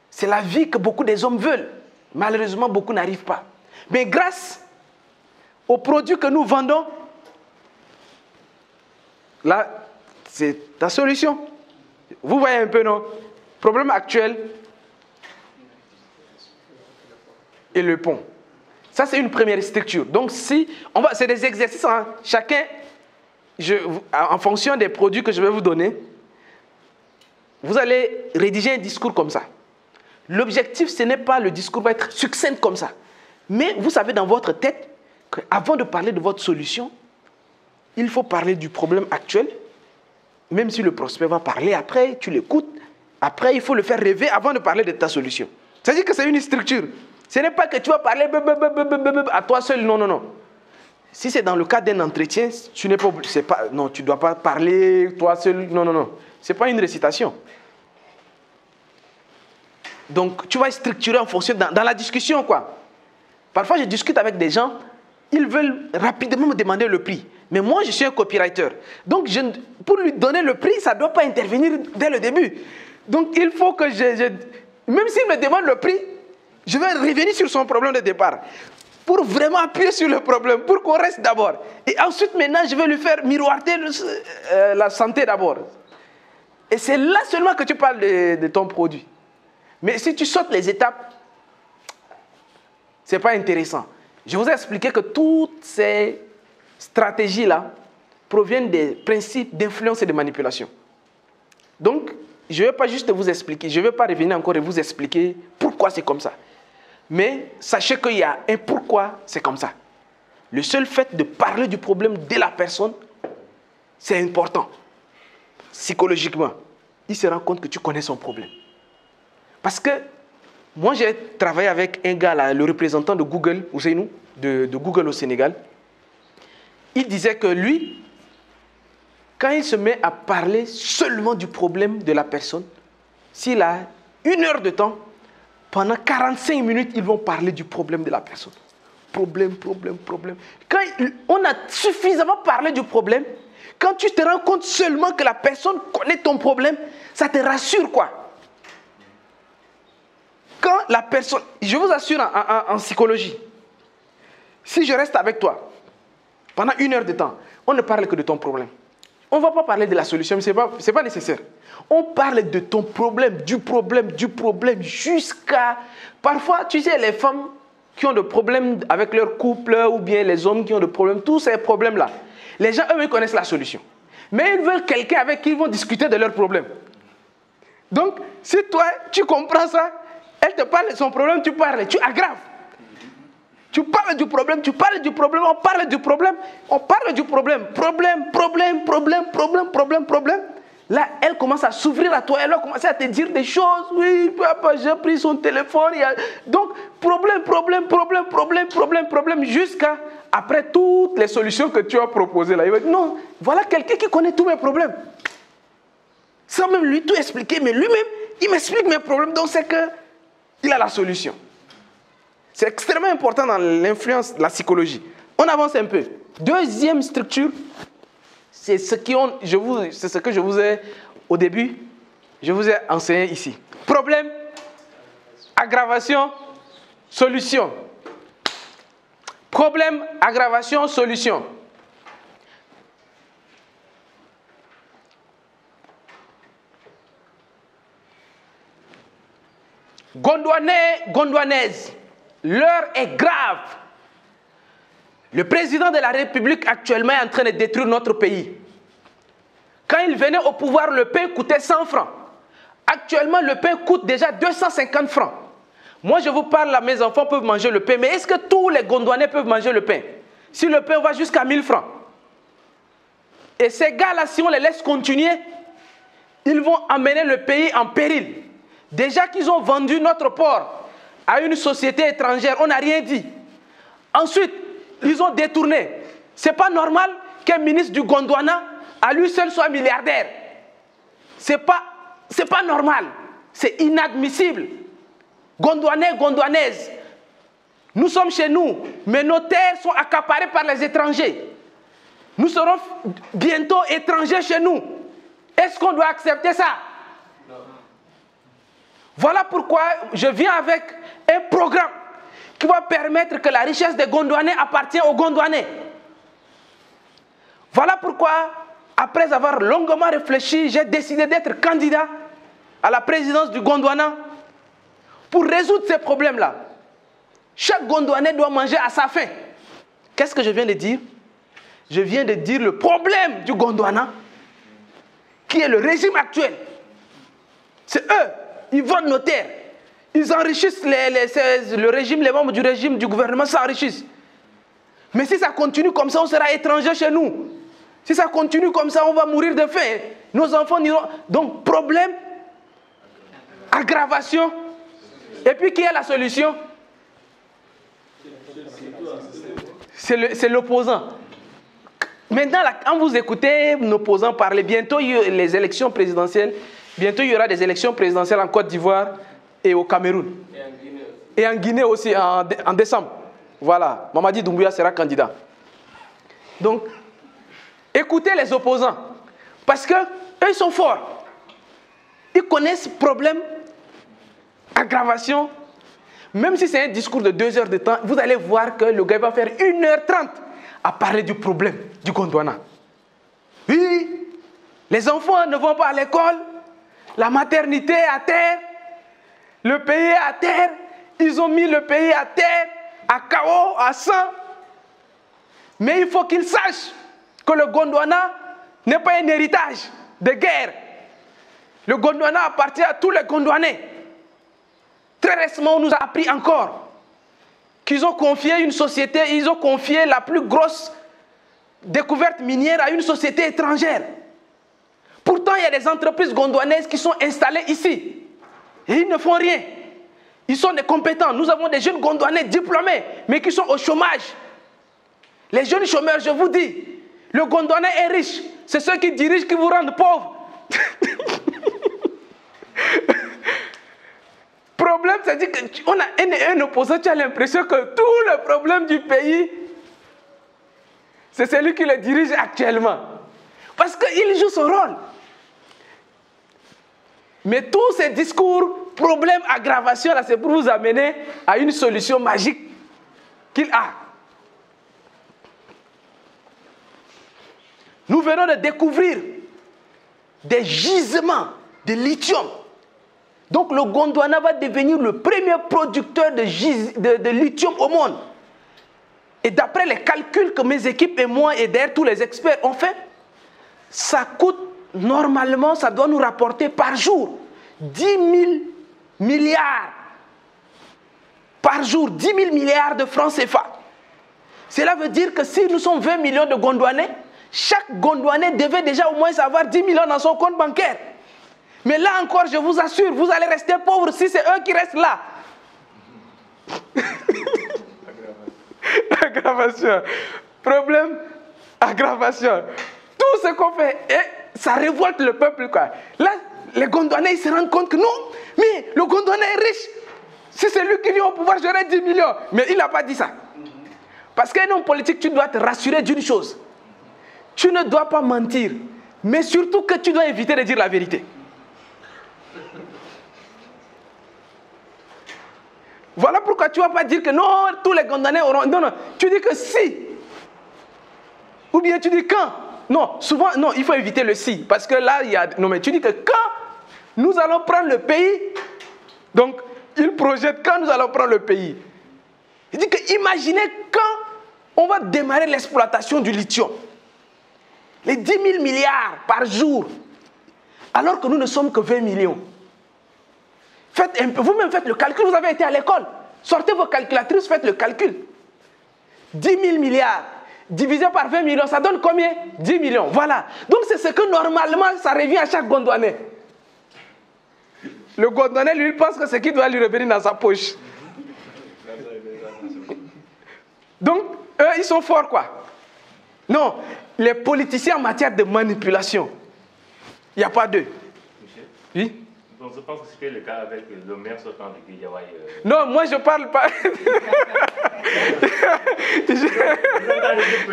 C'est la vie que beaucoup des hommes veulent. Malheureusement, beaucoup n'arrivent pas. Mais grâce aux produits que nous vendons, là, c'est ta solution. Vous voyez un peu, non? Problème actuel et le pont. Ça, c'est une première structure. Donc, si on va, c'est des exercices, hein. Chacun, en fonction des produits que je vais vous donner, vous allez rédiger un discours comme ça. L'objectif, ce n'est pas le discours va être succinct comme ça. Mais vous savez dans votre tête qu'avant de parler de votre solution, il faut parler du problème actuel. Même si le prospect va parler après, tu l'écoutes. Après, il faut le faire rêver avant de parler de ta solution. C'est-à-dire que c'est une structure. Ce n'est pas que tu vas parler à toi seul. Non, non, non. Si c'est dans le cadre d'un entretien, tu n'es pas, non, tu ne dois pas parler toi seul. Non, non, non. Ce n'est pas une récitation. Donc, tu vas structurer en fonction, dans la discussion, quoi. Parfois, je discute avec des gens, ils veulent rapidement me demander le prix. Mais moi, je suis un copywriter. Donc, pour lui donner le prix, ça ne doit pas intervenir dès le début. Donc, il faut que même s'il me demande le prix, je vais revenir sur son problème de départ. Pour vraiment appuyer sur le problème, pour qu'on reste d'abord. Et ensuite, maintenant, je vais lui faire miroiter la santé d'abord. Et c'est là seulement que tu parles de ton produit. Mais si tu sautes les étapes, ce n'est pas intéressant. Je vous ai expliqué que toutes ces stratégies-là proviennent des principes d'influence et de manipulation. Donc, je ne vais pas juste vous expliquer, je ne vais pas revenir encore et vous expliquer pourquoi c'est comme ça. Mais sachez qu'il y a un pourquoi c'est comme ça. Le seul fait de parler du problème de la personne, c'est important. Psychologiquement, il se rend compte que tu connais son problème. Parce que moi, j'ai travaillé avec un gars, là, le représentant de Google, Ousseynou, de Google au Sénégal. Il disait que lui, quand il se met à parler seulement du problème de la personne, s'il a 1 heure de temps, pendant 45 minutes, ils vont parler du problème de la personne. Problème, problème, problème. Quand on a suffisamment parlé du problème, quand tu te rends compte seulement que la personne connaît ton problème, ça te rassure, quoi. Quand la personne, je vous assure en psychologie, si je reste avec toi pendant 1 heure de temps, on ne parle que de ton problème. On ne va pas parler de la solution, mais ce n'est pas nécessaire. On parle de ton problème, jusqu'à... Parfois, tu sais, les femmes qui ont des problèmes avec leur couple, ou bien les hommes qui ont des problèmes, tous ces problèmes-là, les gens, eux, ils connaissent la solution. Mais ils veulent quelqu'un avec qui ils vont discuter de leurs problèmes. Donc, si toi, tu comprends ça, elle te parle de son problème, tu parles, tu aggraves. Tu parles du problème, on parle du problème, on parle du problème. Problème. Là, elle commence à s'ouvrir à toi, elle va commencer à te dire des choses. Oui, papa, j'ai pris son téléphone. Donc, problème, jusqu'à après toutes les solutions que tu as proposées. Là. Il va dire, non, voilà quelqu'un qui connaît tous mes problèmes. Sans même lui tout expliquer, mais lui-même, il m'explique mes problèmes. Donc, c'est qu'il a la solution. C'est extrêmement important dans l'influence de la psychologie. On avance un peu. Deuxième structure, c'est ce que je vous ai, au début, je vous ai enseigné ici. Problème, aggravation, solution. Problème, aggravation, solution. Gondouanais, Gondouanaises, l'heure est grave. Le président de la République actuellement est en train de détruire notre pays. Quand il venait au pouvoir, le pain coûtait 100 francs. Actuellement, le pain coûte déjà 250 francs. Moi, je vous parle là, mes enfants peuvent manger le pain. Mais est-ce que tous les Gondouanais peuvent manger le pain? Si le pain va jusqu'à 1000 francs. Et ces gars-là, si on les laisse continuer, ils vont amener le pays en péril. Déjà qu'ils ont vendu notre port à une société étrangère, on n'a rien dit. Ensuite, ils ont détourné. Ce n'est pas normal qu'un ministre du Gondwana, à lui seul, soit milliardaire. Ce n'est pas normal. C'est inadmissible. Gondouanais, Gondouanaises, Nous sommes chez nous, mais nos terres sont accaparées par les étrangers. Nous serons bientôt étrangers chez nous. Est-ce qu'on doit accepter ça? Non. Voilà pourquoi je viens avec un programme qui va permettre que la richesse des Gondwanais appartient aux Gondwanais. Voilà pourquoi, après avoir longuement réfléchi, j'ai décidé d'être candidat à la présidence du Gondwana pour résoudre ces problèmes-là. Chaque Gondwanais doit manger à sa faim. Qu'est-ce que je viens de dire? Je viens de dire le problème du Gondwana, qui est le régime actuel. C'est eux, ils vendent nos terres. Ils enrichissent le régime, les membres du régime, du gouvernement s'enrichissent. Mais si ça continue comme ça, on sera étrangers chez nous. Si ça continue comme ça, on va mourir de faim. Nos enfants n'iront... Donc, problème, aggravation. Et puis, qui est la solution? C'est l'opposant. Maintenant, quand vous écoutez nos opposants parler, bientôt il y aura les élections présidentielles. Bientôt, il y aura des élections présidentielles en Côte d'Ivoire et au Cameroun. Et en Guinée aussi, en décembre. Voilà, Mamadi Doumbouya sera candidat. Donc, écoutez les opposants. Parce qu'eux, ils sont forts. Ils connaissent problème, aggravation. Même si c'est un discours de 2 heures de temps, vous allez voir que le gars va faire 1h30 à parler du problème du Gondwana. Oui, les enfants ne vont pas à l'école, la maternité est à terre, le pays est à terre, ils ont mis le pays à terre, à chaos, à sang. Mais il faut qu'ils sachent que le Gondwana n'est pas un héritage de guerre. Le Gondwana appartient à tous les Gondwanais. Très récemment, on nous a appris encore qu'ils ont confié une société, ils ont confié la plus grosse découverte minière à une société étrangère. Pourtant, il y a des entreprises gondwanaises qui sont installées ici. Et ils ne font rien. Ils sont des compétents. Nous avons des jeunes Gondwanais diplômés, mais qui sont au chômage. Les jeunes chômeurs, je vous dis, le Gondwanais est riche. C'est ceux qui dirigent qui vous rendent pauvres. Problème, c'est-à-dire qu'on a un opposant, tu as l'impression que tout le problème du pays, c'est celui qui le dirige actuellement. Parce qu'il joue son rôle. Mais tous ces discours, problèmes, aggravations, là, c'est pour vous amener à une solution magique qu'il a. Nous venons de découvrir des gisements de lithium. Donc le Gondwana va devenir le premier producteur de lithium au monde. Et d'après les calculs que mes équipes et moi et d'ailleurs tous les experts ont fait, ça coûte normalement, ça doit nous rapporter par jour 10 000 milliards. Par jour, 10 000 milliards de francs CFA. Cela veut dire que si nous sommes 20 millions de Gondwanais, chaque Gondwanais devait déjà au moins avoir 10 millions dans son compte bancaire. Mais là encore, je vous assure, vous allez rester pauvres si c'est eux qui restent là. Aggravation. Problème, aggravation. Tout ce qu'on fait, et ça révolte le peuple, quoi. Là, les Gondwanais, ils se rendent compte que non, mais le Gondwanais est riche. Si c'est lui qui vient au pouvoir, j'aurai 10 millions. Mais il n'a pas dit ça. Parce qu'un homme politique, tu dois te rassurer d'une chose. Tu ne dois pas mentir. Mais surtout que tu dois éviter de dire la vérité. Voilà pourquoi tu ne vas pas dire que non, tous les Gondwanais auront... Non, non, tu dis que si. Ou bien tu dis quand. Non, souvent, non, il faut éviter le si. Parce que là, il y a... Non, mais tu dis que quand nous allons prendre le pays, donc, il projette quand nous allons prendre le pays. Il dit que imaginez quand on va démarrer l'exploitation du lithium. Les 10 000 milliards par jour. Alors que nous ne sommes que 20 millions. Faites un peu, vous-même faites le calcul, vous avez été à l'école. Sortez vos calculatrices, faites le calcul. 10 000 milliards divisé par 20 millions, ça donne combien? 10 millions, voilà. Donc c'est ce que normalement, ça revient à chaque Gondwanais. Le Gondwanais, lui, il pense que c'est ce qui doit lui revenir dans sa poche. Donc, eux, ils sont forts, quoi. Non, les politiciens en matière de manipulation, il n'y a pas d'eux. Oui? Donc je pense que c'était le cas avec le maire sortant de Guédiawaye. Non, moi je parle pas.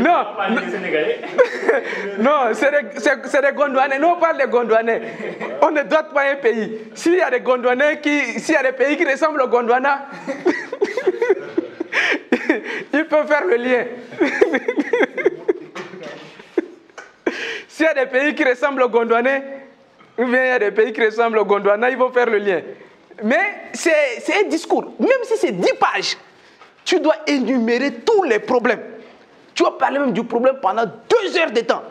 Non, non, c'est des Gondwanais. Nous on parle des Gondwanais. On ne dote pas un pays. S'il y a des Gondwanais s'il y a des pays qui ressemblent au Gondwana, ils peuvent faire le lien. S'il y a des pays qui ressemblent au Gondwanais, ou bien il y a des pays qui ressemblent au Gondwana, ils vont faire le lien. Mais c'est un discours. Même si c'est 10 pages, tu dois énumérer tous les problèmes. Tu vas parler même du problème pendant 2 heures de temps.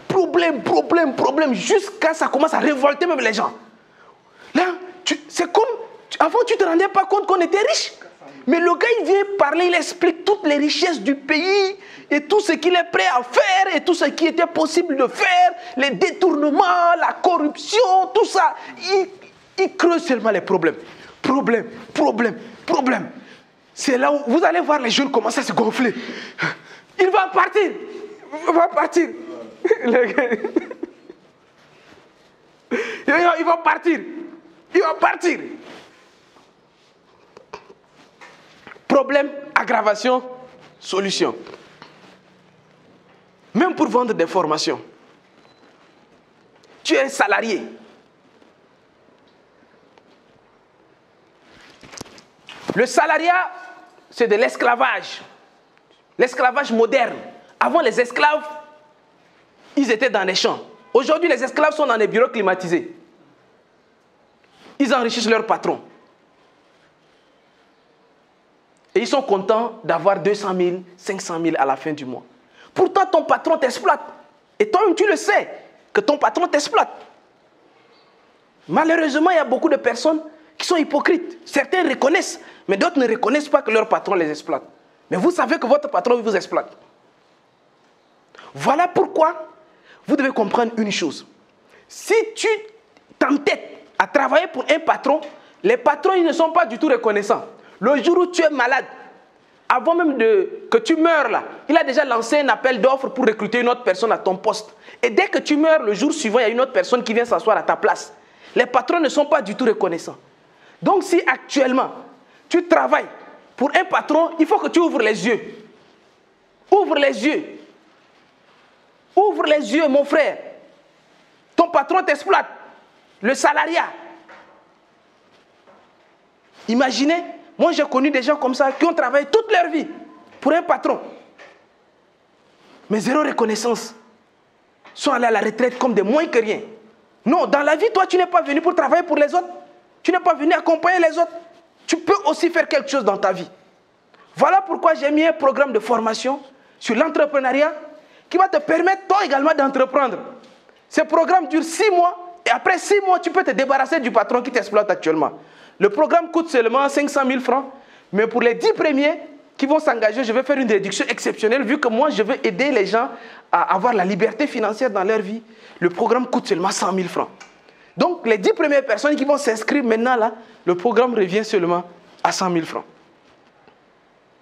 Problème, jusqu'à ça commence à révolter même les gens. Là, c'est comme... Avant, tu ne te rendais pas compte qu'on était riche. Mais le gars, il vient parler, il explique toutes les richesses du pays et tout ce qu'il est prêt à faire et tout ce qui était possible de faire, les détournements, la corruption, tout ça. Il creuse seulement les problèmes. Problème. C'est là où vous allez voir les jeunes commencer à se gonfler. Il va partir. Il va partir. Problème, aggravation, solution. Même pour vendre des formations. Tu es un salarié. Le salariat, c'est de l'esclavage. L'esclavage moderne. Avant, les esclaves, ils étaient dans les champs. Aujourd'hui, les esclaves sont dans des bureaux climatisés. Ils enrichissent leur patron. Et ils sont contents d'avoir 200 000, 500 000 à la fin du mois. Pourtant, ton patron t'exploite. Et toi-même, tu le sais, que ton patron t'exploite. Malheureusement, il y a beaucoup de personnes qui sont hypocrites. Certains reconnaissent, mais d'autres ne reconnaissent pas que leur patron les exploite. Mais vous savez que votre patron vous exploite. Voilà pourquoi vous devez comprendre une chose. Si tu t'entêtes à travailler pour un patron, les patrons ils ne sont pas du tout reconnaissants. Le jour où tu es malade, avant même que tu meurs là, il a déjà lancé un appel d'offres pour recruter une autre personne à ton poste. Et dès que tu meurs, le jour suivant, il y a une autre personne qui vient s'asseoir à ta place. Les patrons ne sont pas du tout reconnaissants. Donc si actuellement, tu travailles pour un patron, il faut que tu ouvres les yeux. Ouvre les yeux. Ouvre les yeux, mon frère. Ton patron t'exploite. Le salariat. Imaginez, moi j'ai connu des gens comme ça qui ont travaillé toute leur vie pour un patron. Mais zéro reconnaissance. Ils sont allés à la retraite comme des moins que rien. Non, dans la vie, toi, tu n'es pas venu pour travailler pour les autres. Tu n'es pas venu accompagner les autres. Tu peux aussi faire quelque chose dans ta vie. Voilà pourquoi j'ai mis un programme de formation sur l'entrepreneuriat qui va te permettre, toi également, d'entreprendre. Ce programme dure 6 mois et après 6 mois, tu peux te débarrasser du patron qui t'exploite actuellement. Le programme coûte seulement 500 000 francs, mais pour les 10 premiers qui vont s'engager, je vais faire une réduction exceptionnelle vu que moi, je veux aider les gens à avoir la liberté financière dans leur vie. Le programme coûte seulement 100 000 francs. Donc, les 10 premières personnes qui vont s'inscrire maintenant, là, le programme revient seulement à 100 000 francs.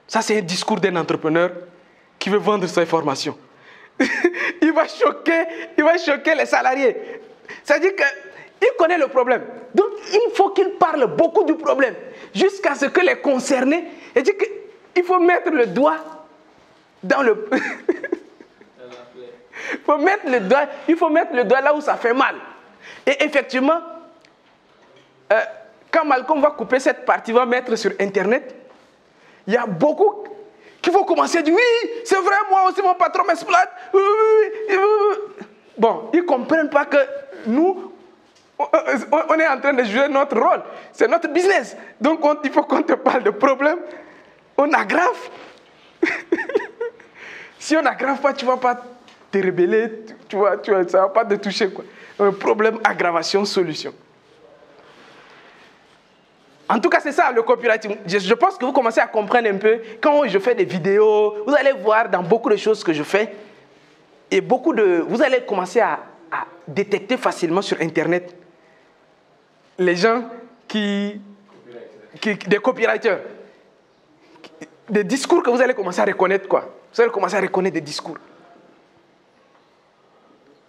Ça, c'est un discours d'un entrepreneur qui veut vendre ses formations. il va choquer les salariés. C'est-à-dire qu'il connaît le problème. Donc, il faut qu'il parle beaucoup du problème jusqu'à ce que les concernés... Il dit qu'il faut mettre le doigt dans le... il faut mettre le doigt là où ça fait mal. Et effectivement, quand Malcolm va couper cette partie, va mettre sur Internet, il y a beaucoup qui vont commencer à dire « Oui, c'est vrai, moi aussi mon patron m'exploite. Bon, ils ne comprennent pas que nous, on est en train de jouer notre rôle. C'est notre business. Donc, il faut qu'on te parle de problème. On aggrave. Si on n'aggrave pas, tu ne vas pas te rebeller. Ça ne va pas te toucher, quoi. Un problème, aggravation, solution. En tout cas, c'est ça le copywriting. Je pense que vous commencez à comprendre un peu. Quand je fais des vidéos, vous allez voir dans beaucoup de choses que je fais. Et vous allez commencer à détecter facilement sur Internet les gens des copywriters. Des discours que vous allez commencer à reconnaître, quoi. Vous allez commencer à reconnaître des discours.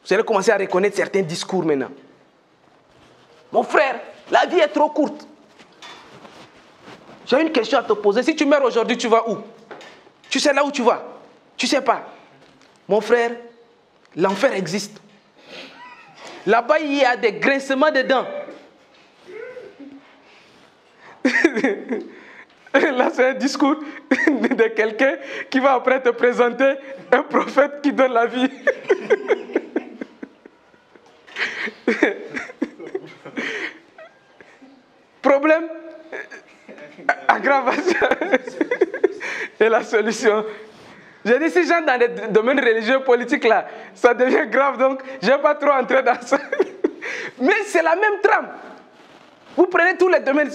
Vous allez commencer à reconnaître certains discours maintenant. Mon frère, La vie est trop courte. J'ai une question à te poser. Si tu meurs aujourd'hui, tu vas où? Tu sais là où tu vas? Tu ne sais pas. Mon frère, l'enfer existe. Là-bas, il y a des grincements de dents. Là, c'est un discours de quelqu'un qui va après te présenter un prophète qui donne la vie. Problème, aggravation et la solution. J'ai dit, si j'entre dans les domaines religieux, politiques, là, ça devient grave, donc je ne vais pas trop entrer dans ça. Mais c'est la même trame. Vous prenez tous les domaines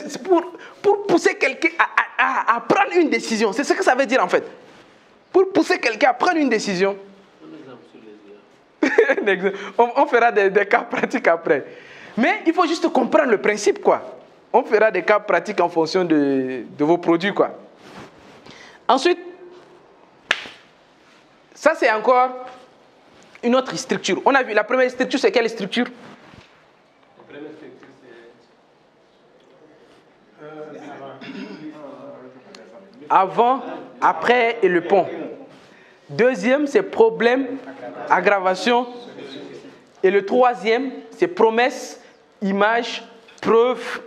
pour pousser quelqu'un à prendre une décision. C'est ce que ça veut dire en fait. Pour pousser quelqu'un à prendre une décision. On fera des cas pratiques après. Mais il faut juste comprendre le principe, quoi. On fera des cas pratiques en fonction de vos produits, quoi. Ensuite, ça c'est encore une autre structure. On a vu la première structure, c'est quelle structure? La première structure, c'est avant, après et le pont. Deuxième, c'est problème, aggravation. Et le troisième, c'est promesse, image, preuve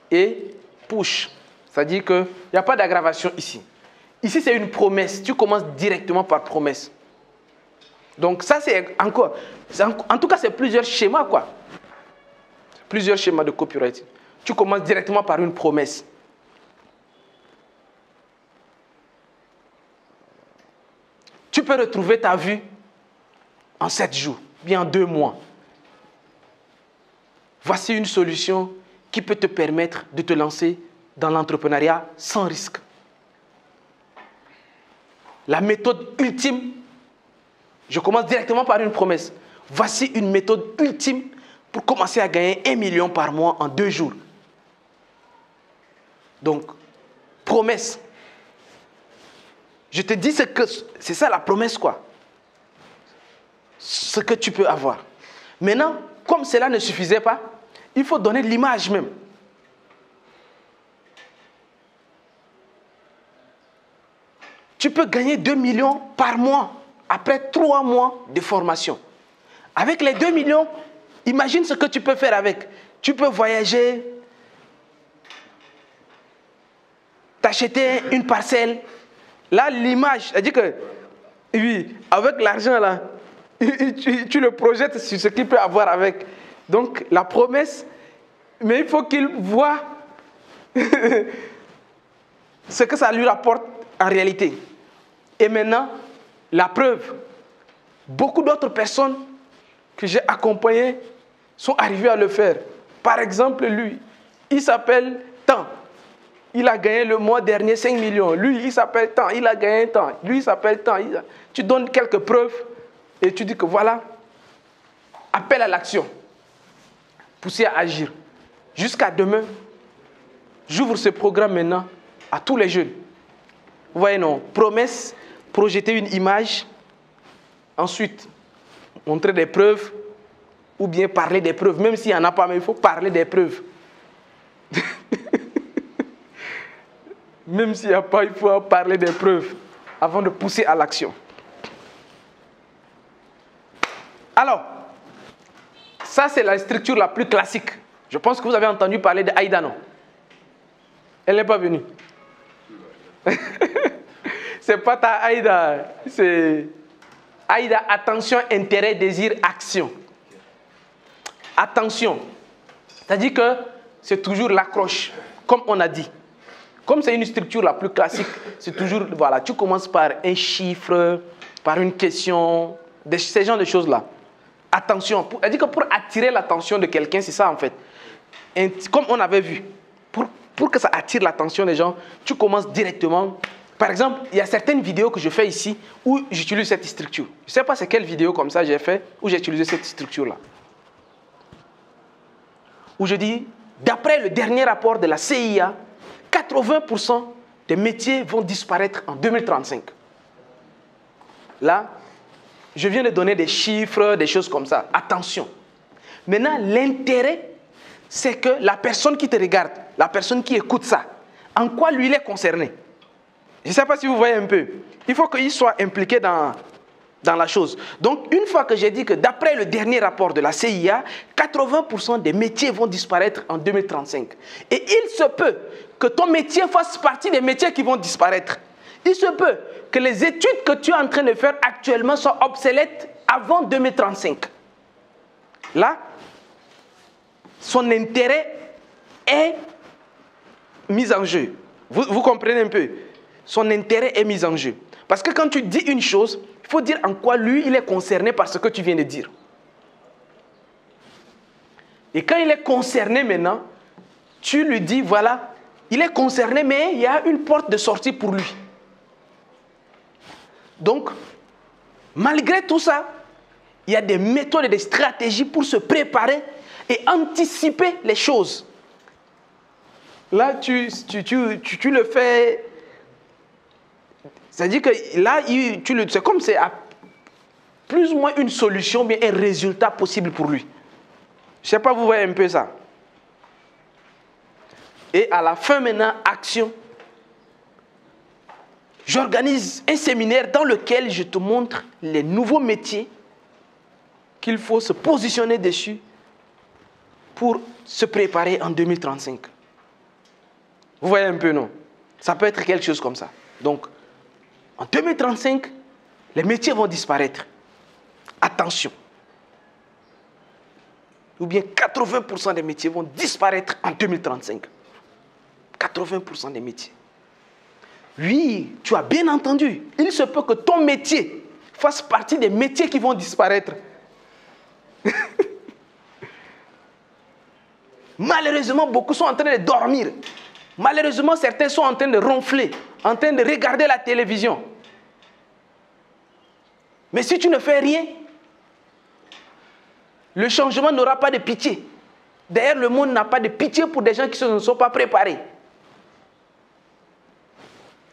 et push. C'est-à-dire qu'il n'y a pas d'aggravation ici. Ici, c'est une promesse. Tu commences directement par promesse. Donc ça, c'est encore... En tout cas, c'est plusieurs schémas, quoi. Plusieurs schémas de copyright. Tu commences directement par une promesse. Tu peux retrouver ta vue en 7 jours, bien en 2 mois. Voici une solution qui peut te permettre de te lancer dans l'entrepreneuriat sans risque. La méthode ultime, je commence directement par une promesse. Voici une méthode ultime pour commencer à gagner 1 million par mois en 2 jours. Donc, promesse. Je te dis c'est ça la promesse, quoi. Ce que tu peux avoir. Maintenant, comme cela ne suffisait pas, il faut donner l'image même. Tu peux gagner 2 millions par mois après 3 mois de formation. Avec les 2 millions, imagine ce que tu peux faire avec. Tu peux voyager, t'acheter une parcelle. Là, l'image, c'est-à-dire que, oui, avec l'argent là, tu le projettes sur ce qu'il peut avoir avec. Donc, la promesse, mais il faut qu'il voit ce que ça lui rapporte en réalité. Et maintenant, la preuve. Beaucoup d'autres personnes que j'ai accompagnées sont arrivées à le faire. Par exemple, lui, il s'appelle Tant. Il a gagné le mois dernier 5 millions. Lui, il s'appelle Tant. Il a gagné Tant. Lui, il s'appelle Tant. Tu donnes quelques preuves et tu dis que voilà, appel à l'action. Pousser à agir. Jusqu'à demain, j'ouvre ce programme maintenant à tous les jeunes. Vous voyez, non? Promesse, projeter une image, ensuite montrer des preuves, ou bien parler des preuves. Même s'il n'y en a pas, mais il faut parler des preuves. Même s'il n'y a pas, il faut parler des preuves avant de pousser à l'action. Alors, ça c'est la structure la plus classique. Je pense que vous avez entendu parler de Aïda, non? Elle n'est pas venue. C'est pas ta Aïda, c'est Aïda, attention, intérêt, désir, action. Attention, c'est-à-dire que c'est toujours l'accroche, comme on a dit. Comme c'est une structure la plus classique, c'est toujours, voilà, tu commences par un chiffre, par une question, ces genres de choses-là. Attention, c'est-à-dire que pour attirer l'attention de quelqu'un, c'est ça en fait. Et comme on avait vu, pour que ça attire l'attention des gens, tu commences directement. Par exemple, il y a certaines vidéos que je fais ici où j'utilise cette structure. Je ne sais pas c'est quelle vidéo comme ça j'ai fait où j'ai utilisé cette structure-là. Où je dis, d'après le dernier rapport de la CIA, 80% des métiers vont disparaître en 2035. Là, je viens de donner des chiffres, des choses comme ça. Attention. Maintenant, l'intérêt, c'est que la personne qui te regarde, la personne qui écoute ça, en quoi lui il est concerné. Je ne sais pas si vous voyez un peu. Il faut qu'il soit impliqué dans la chose. Donc, une fois que j'ai dit que d'après le dernier rapport de la CIA, 80% des métiers vont disparaître en 2035. Et il se peut que ton métier fasse partie des métiers qui vont disparaître. Il se peut que les études que tu es en train de faire actuellement soient obsolètes avant 2035. Là, son intérêt est mis en jeu. Vous comprenez un peu? Son intérêt est mis en jeu. Parce que quand tu dis une chose, il faut dire en quoi lui, il est concerné par ce que tu viens de dire. Et quand il est concerné maintenant, tu lui dis, voilà, il est concerné, mais il y a une porte de sortie pour lui. Donc, malgré tout ça, il y a des méthodes et des stratégies pour se préparer et anticiper les choses. Là, tu le fais. C'est-à-dire que là, c'est comme c'est plus ou moins une solution, mais un résultat possible pour lui. Je ne sais pas, vous voyez un peu ça. Et à la fin maintenant, action. J'organise un séminaire dans lequel je te montre les nouveaux métiers qu'il faut se positionner dessus pour se préparer en 2035. Vous voyez un peu, non? Ça peut être quelque chose comme ça. Donc, en 2035, les métiers vont disparaître. Attention. Ou bien 80% des métiers vont disparaître en 2035. 80% des métiers. Oui, tu as bien entendu. Il se peut que ton métier fasse partie des métiers qui vont disparaître. Malheureusement, beaucoup sont en train de dormir. Malheureusement, certains sont en train de ronfler, en train de regarder la télévision. Mais si tu ne fais rien, le changement n'aura pas de pitié. D'ailleurs, le monde n'a pas de pitié pour des gens qui ne sont pas préparés.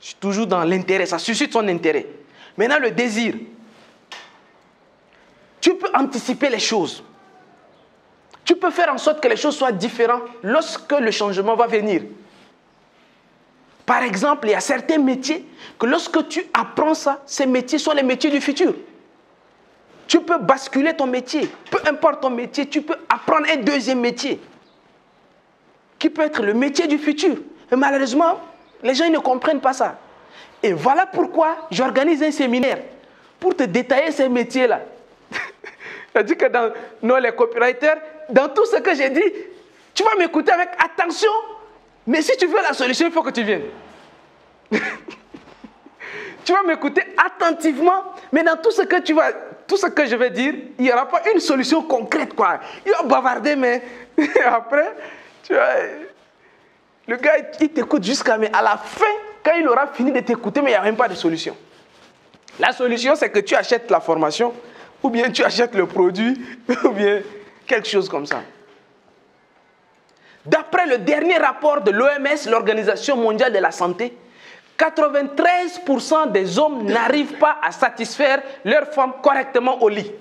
Je suis toujours dans l'intérêt, ça suscite son intérêt. Maintenant, le désir. Tu peux anticiper les choses. Tu peux faire en sorte que les choses soient différentes lorsque le changement va venir. Par exemple, il y a certains métiers que lorsque tu apprends ça, ces métiers sont les métiers du futur. Tu peux basculer ton métier. Peu importe ton métier, tu peux apprendre un deuxième métier qui peut être le métier du futur. Et malheureusement, les gens ils ne comprennent pas ça. Et voilà pourquoi j'organise un séminaire pour te détailler ces métiers-là. C'est-à-dire que dans les copywriters, dans tout ce que j'ai dit, tu vas m'écouter avec attention, mais si tu veux la solution, il faut que tu viennes. Tu vas m'écouter attentivement, mais dans tout ce que je vais dire, il n'y aura pas une solution concrète, quoi. Il va bavarder, mais après, le gars, il t'écoute jusqu'à... Mais à la fin, quand il aura fini de t'écouter, mais il n'y a même pas de solution. La solution, c'est que tu achètes la formation, ou bien tu achètes le produit, ou bien quelque chose comme ça. D'après le dernier rapport de l'OMS, l'Organisation mondiale de la santé, 93% des hommes n'arrivent pas à satisfaire leur femme correctement au lit.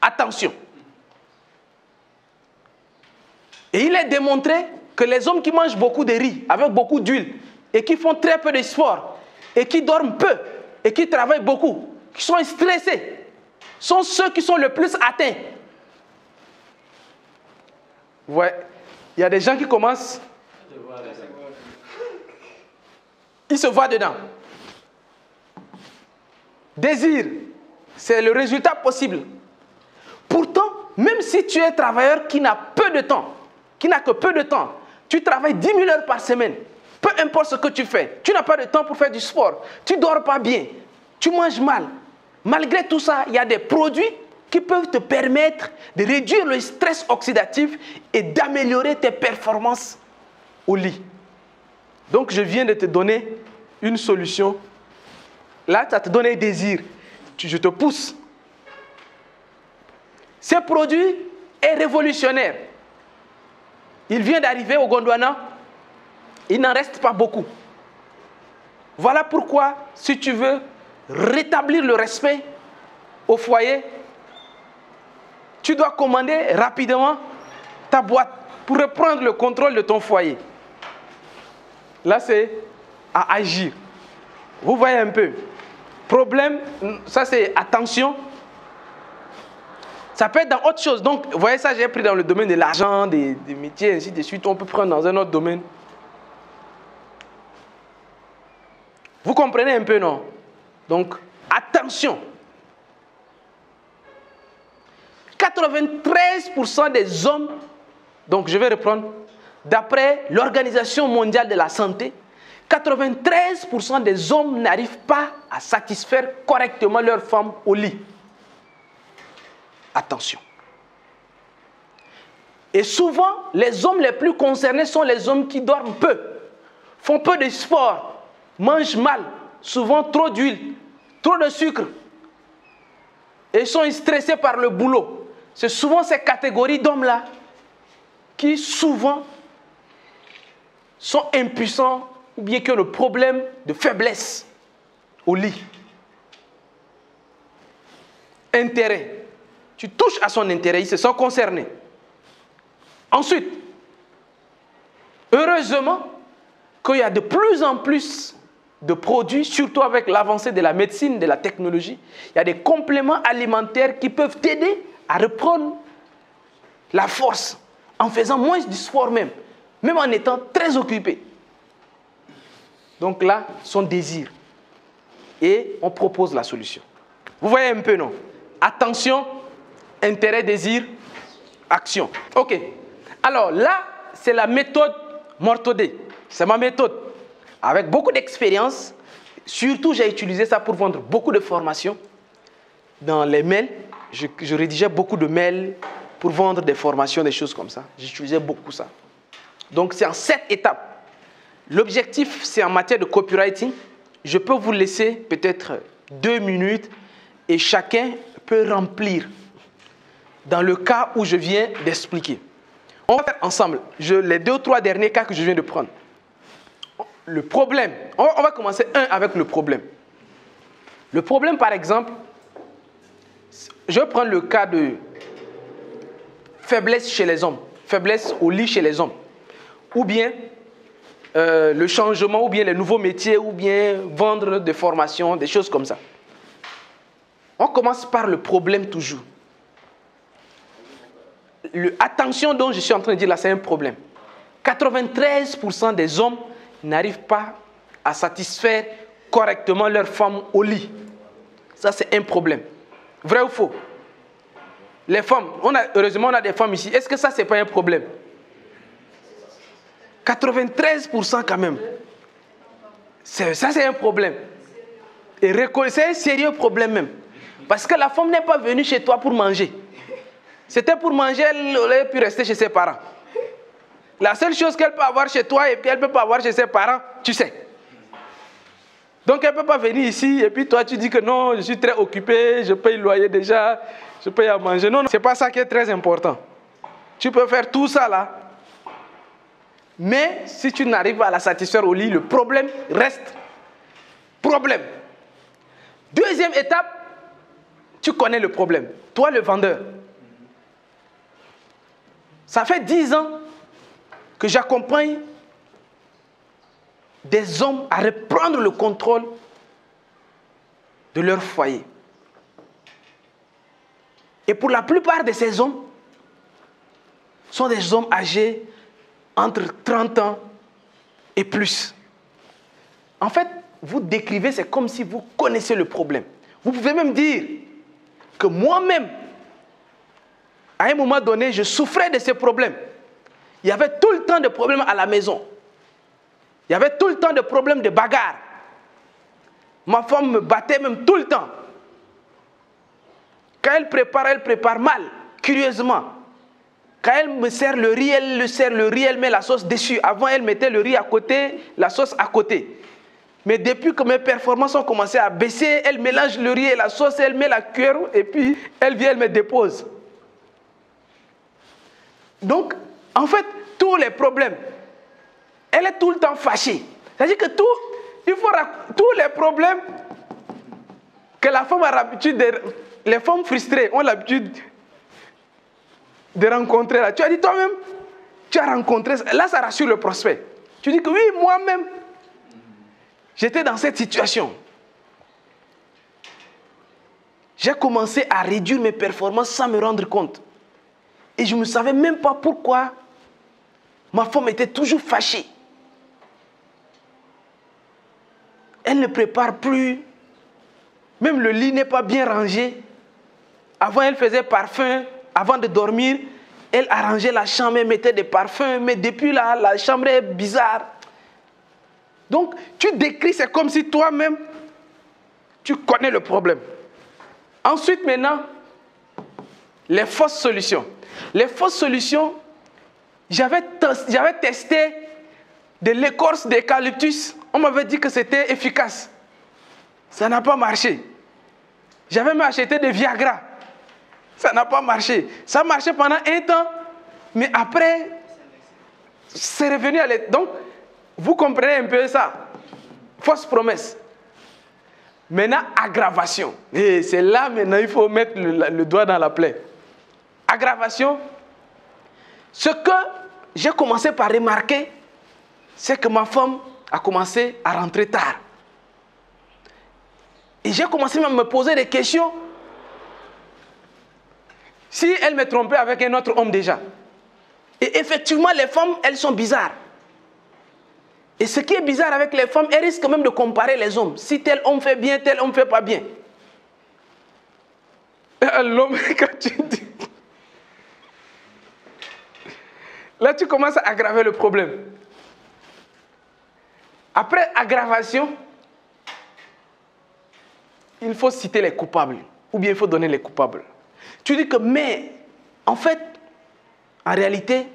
Attention. Et il est démontré que les hommes qui mangent beaucoup de riz, avec beaucoup d'huile, et qui font très peu de sport, et qui dorment peu, et qui travaillent beaucoup, qui sont stressés, sont ceux qui sont le plus atteints. Ouais. Il y a des gens qui commencent, ils se voient dedans. Désir, c'est le résultat possible. Pourtant, même si tu es un travailleur qui n'a peu de temps, qui n'a que peu de temps, tu travailles 10 000 heures par semaine, peu importe ce que tu fais, tu n'as pas de temps pour faire du sport, tu ne dors pas bien, tu manges mal. Malgré tout ça, il y a des produits qui peuvent te permettre de réduire le stress oxydatif et d'améliorer tes performances au lit. Donc, je viens de te donner une solution. Là, ça te donne un désir. Je te pousse. Ce produit est révolutionnaire. Il vient d'arriver au Gondwana. Il n'en reste pas beaucoup. Voilà pourquoi, si tu veux rétablir le respect au foyer, tu dois commander rapidement ta boîte pour reprendre le contrôle de ton foyer. Là, c'est à agir. Vous voyez un peu. Problème, ça c'est attention. Ça peut être dans autre chose. Donc, vous voyez ça, j'ai pris dans le domaine de l'argent, des métiers, ainsi de suite. On peut prendre dans un autre domaine. Vous comprenez un peu, non? Donc, attention. 93% des hommes, donc je vais reprendre, d'après l'Organisation mondiale de la santé, 93% des hommes n'arrivent pas à satisfaire correctement leur femme au lit. Attention. Et souvent, les hommes les plus concernés sont les hommes qui dorment peu, font peu de sport, mangent mal, souvent trop d'huile, trop de sucre, et sont stressés par le boulot. C'est souvent ces catégories d'hommes-là qui souvent sont impuissants ou bien qui ont le problème de faiblesse au lit. Intérêt. Tu touches à son intérêt, ils se sont concernés. Ensuite, heureusement qu'il y a de plus en plus de produits, surtout avec l'avancée de la médecine, de la technologie, il y a des compléments alimentaires qui peuvent t'aider à reprendre la force en faisant moins du sport même en étant très occupé. Donc là, son désir. Et on propose la solution. Vous voyez un peu, non? Attention, intérêt, désir, action. Ok. Alors là, c'est la méthode Mortodé. C'est ma méthode. Avec beaucoup d'expérience. Surtout, j'ai utilisé ça pour vendre beaucoup de formations. Dans les mails, je rédigeais beaucoup de mails pour vendre des formations, des choses comme ça. J'utilisais beaucoup ça. Donc, c'est en 7 étapes. L'objectif, c'est en matière de copywriting. Je peux vous laisser peut-être 2 minutes et chacun peut remplir dans le cas où je viens d'expliquer. On va faire ensemble les 2 ou 3 derniers cas que je viens de prendre. Le problème, on va commencer avec le problème. Le problème, par exemple, je vais prendre le cas de faiblesse chez les hommes, faiblesse au lit chez les hommes, ou bien le changement, ou bien les nouveaux métiers, ou bien vendre des formations, des choses comme ça. On commence par le problème toujours. Attention dont je suis en train de dire là, c'est un problème. 93% des hommes n'arrivent pas à satisfaire correctement leur femme au lit. Ça, c'est un problème. Vrai ou faux? Les femmes, heureusement, on a des femmes ici. Est-ce que ça, ce n'est pas un problème? 93% quand même. Ça, c'est un problème. Et c'est un sérieux problème même. Parce que la femme n'est pas venue chez toi pour manger. C'était pour manger, elle aurait pu rester chez ses parents. La seule chose qu'elle peut avoir chez toi et puis elle ne peut pas avoir chez ses parents, tu sais. Donc elle ne peut pas venir ici et puis toi tu dis que non, je suis très occupé, je paye le loyer déjà, je paye à manger. Non, non, ce n'est pas ça qui est très important. Tu peux faire tout ça là. Mais si tu n'arrives pas à la satisfaire au lit, le problème reste problème. Deuxième étape, tu connais le problème. Toi le vendeur. Ça fait 10 ans que j'accompagne des hommes à reprendre le contrôle de leur foyer. Et pour la plupart de ces hommes, sont des hommes âgés entre 30 ans et plus. En fait, vous décrivez, c'est comme si vous connaissez le problème. Vous pouvez même dire que moi-même, à un moment donné, je souffrais de ces problèmes. Il y avait tout le temps de problèmes à la maison. Il y avait tout le temps de problèmes de bagarre. Ma femme me battait même tout le temps. Quand elle prépare mal, curieusement. Quand elle me sert le riz, elle met la sauce dessus. Avant, elle mettait le riz à côté, la sauce à côté. Mais depuis que mes performances ont commencé à baisser, elle mélange le riz et la sauce, elle met la cuillère et puis elle vient, elle me dépose. Donc, en fait, tous les problèmes, elle est tout le temps fâchée. C'est-à-dire que tous les problèmes que la femme a l'habitude de les femmes frustrées ont l'habitude de rencontrer là. Tu as dit toi-même, tu as rencontré, là ça rassure le prospect. Tu dis que oui, moi-même, j'étais dans cette situation. J'ai commencé à réduire mes performances sans me rendre compte. Et je ne savais même pas pourquoi ma femme était toujours fâchée. Elle ne prépare plus. Même le lit n'est pas bien rangé. Avant, elle faisait parfum. Avant de dormir, elle arrangeait la chambre, elle mettait des parfums. Mais depuis là, la chambre est bizarre. Donc, tu décris, c'est comme si toi-même, tu connais le problème. Ensuite, maintenant, les fausses solutions. Les fausses solutions, j'avais testé de l'écorce d'eucalyptus. On m'avait dit que c'était efficace. Ça n'a pas marché. J'avais même acheté des Viagra. Ça n'a pas marché. Ça marchait pendant un temps, mais après, c'est revenu à l'état. Donc, vous comprenez un peu ça. Fausse promesse. Maintenant, aggravation. Et c'est là, maintenant, il faut mettre le doigt dans la plaie. Aggravation. Ce que j'ai commencé par remarquer, c'est que ma femme a commencé à rentrer tard. Et j'ai commencé même à me poser des questions. Si elle me trompait avec un autre homme déjà. Et effectivement, les femmes, elles sont bizarres. Et ce qui est bizarre avec les femmes, elles risquent même de comparer les hommes. Si tel homme fait bien, tel homme ne fait pas bien. L'homme, quand tu dis... Là, tu commences à aggraver le problème. Après aggravation, il faut citer les coupables. Ou bien il faut donner les coupables. Tu dis que, mais, en fait, en réalité,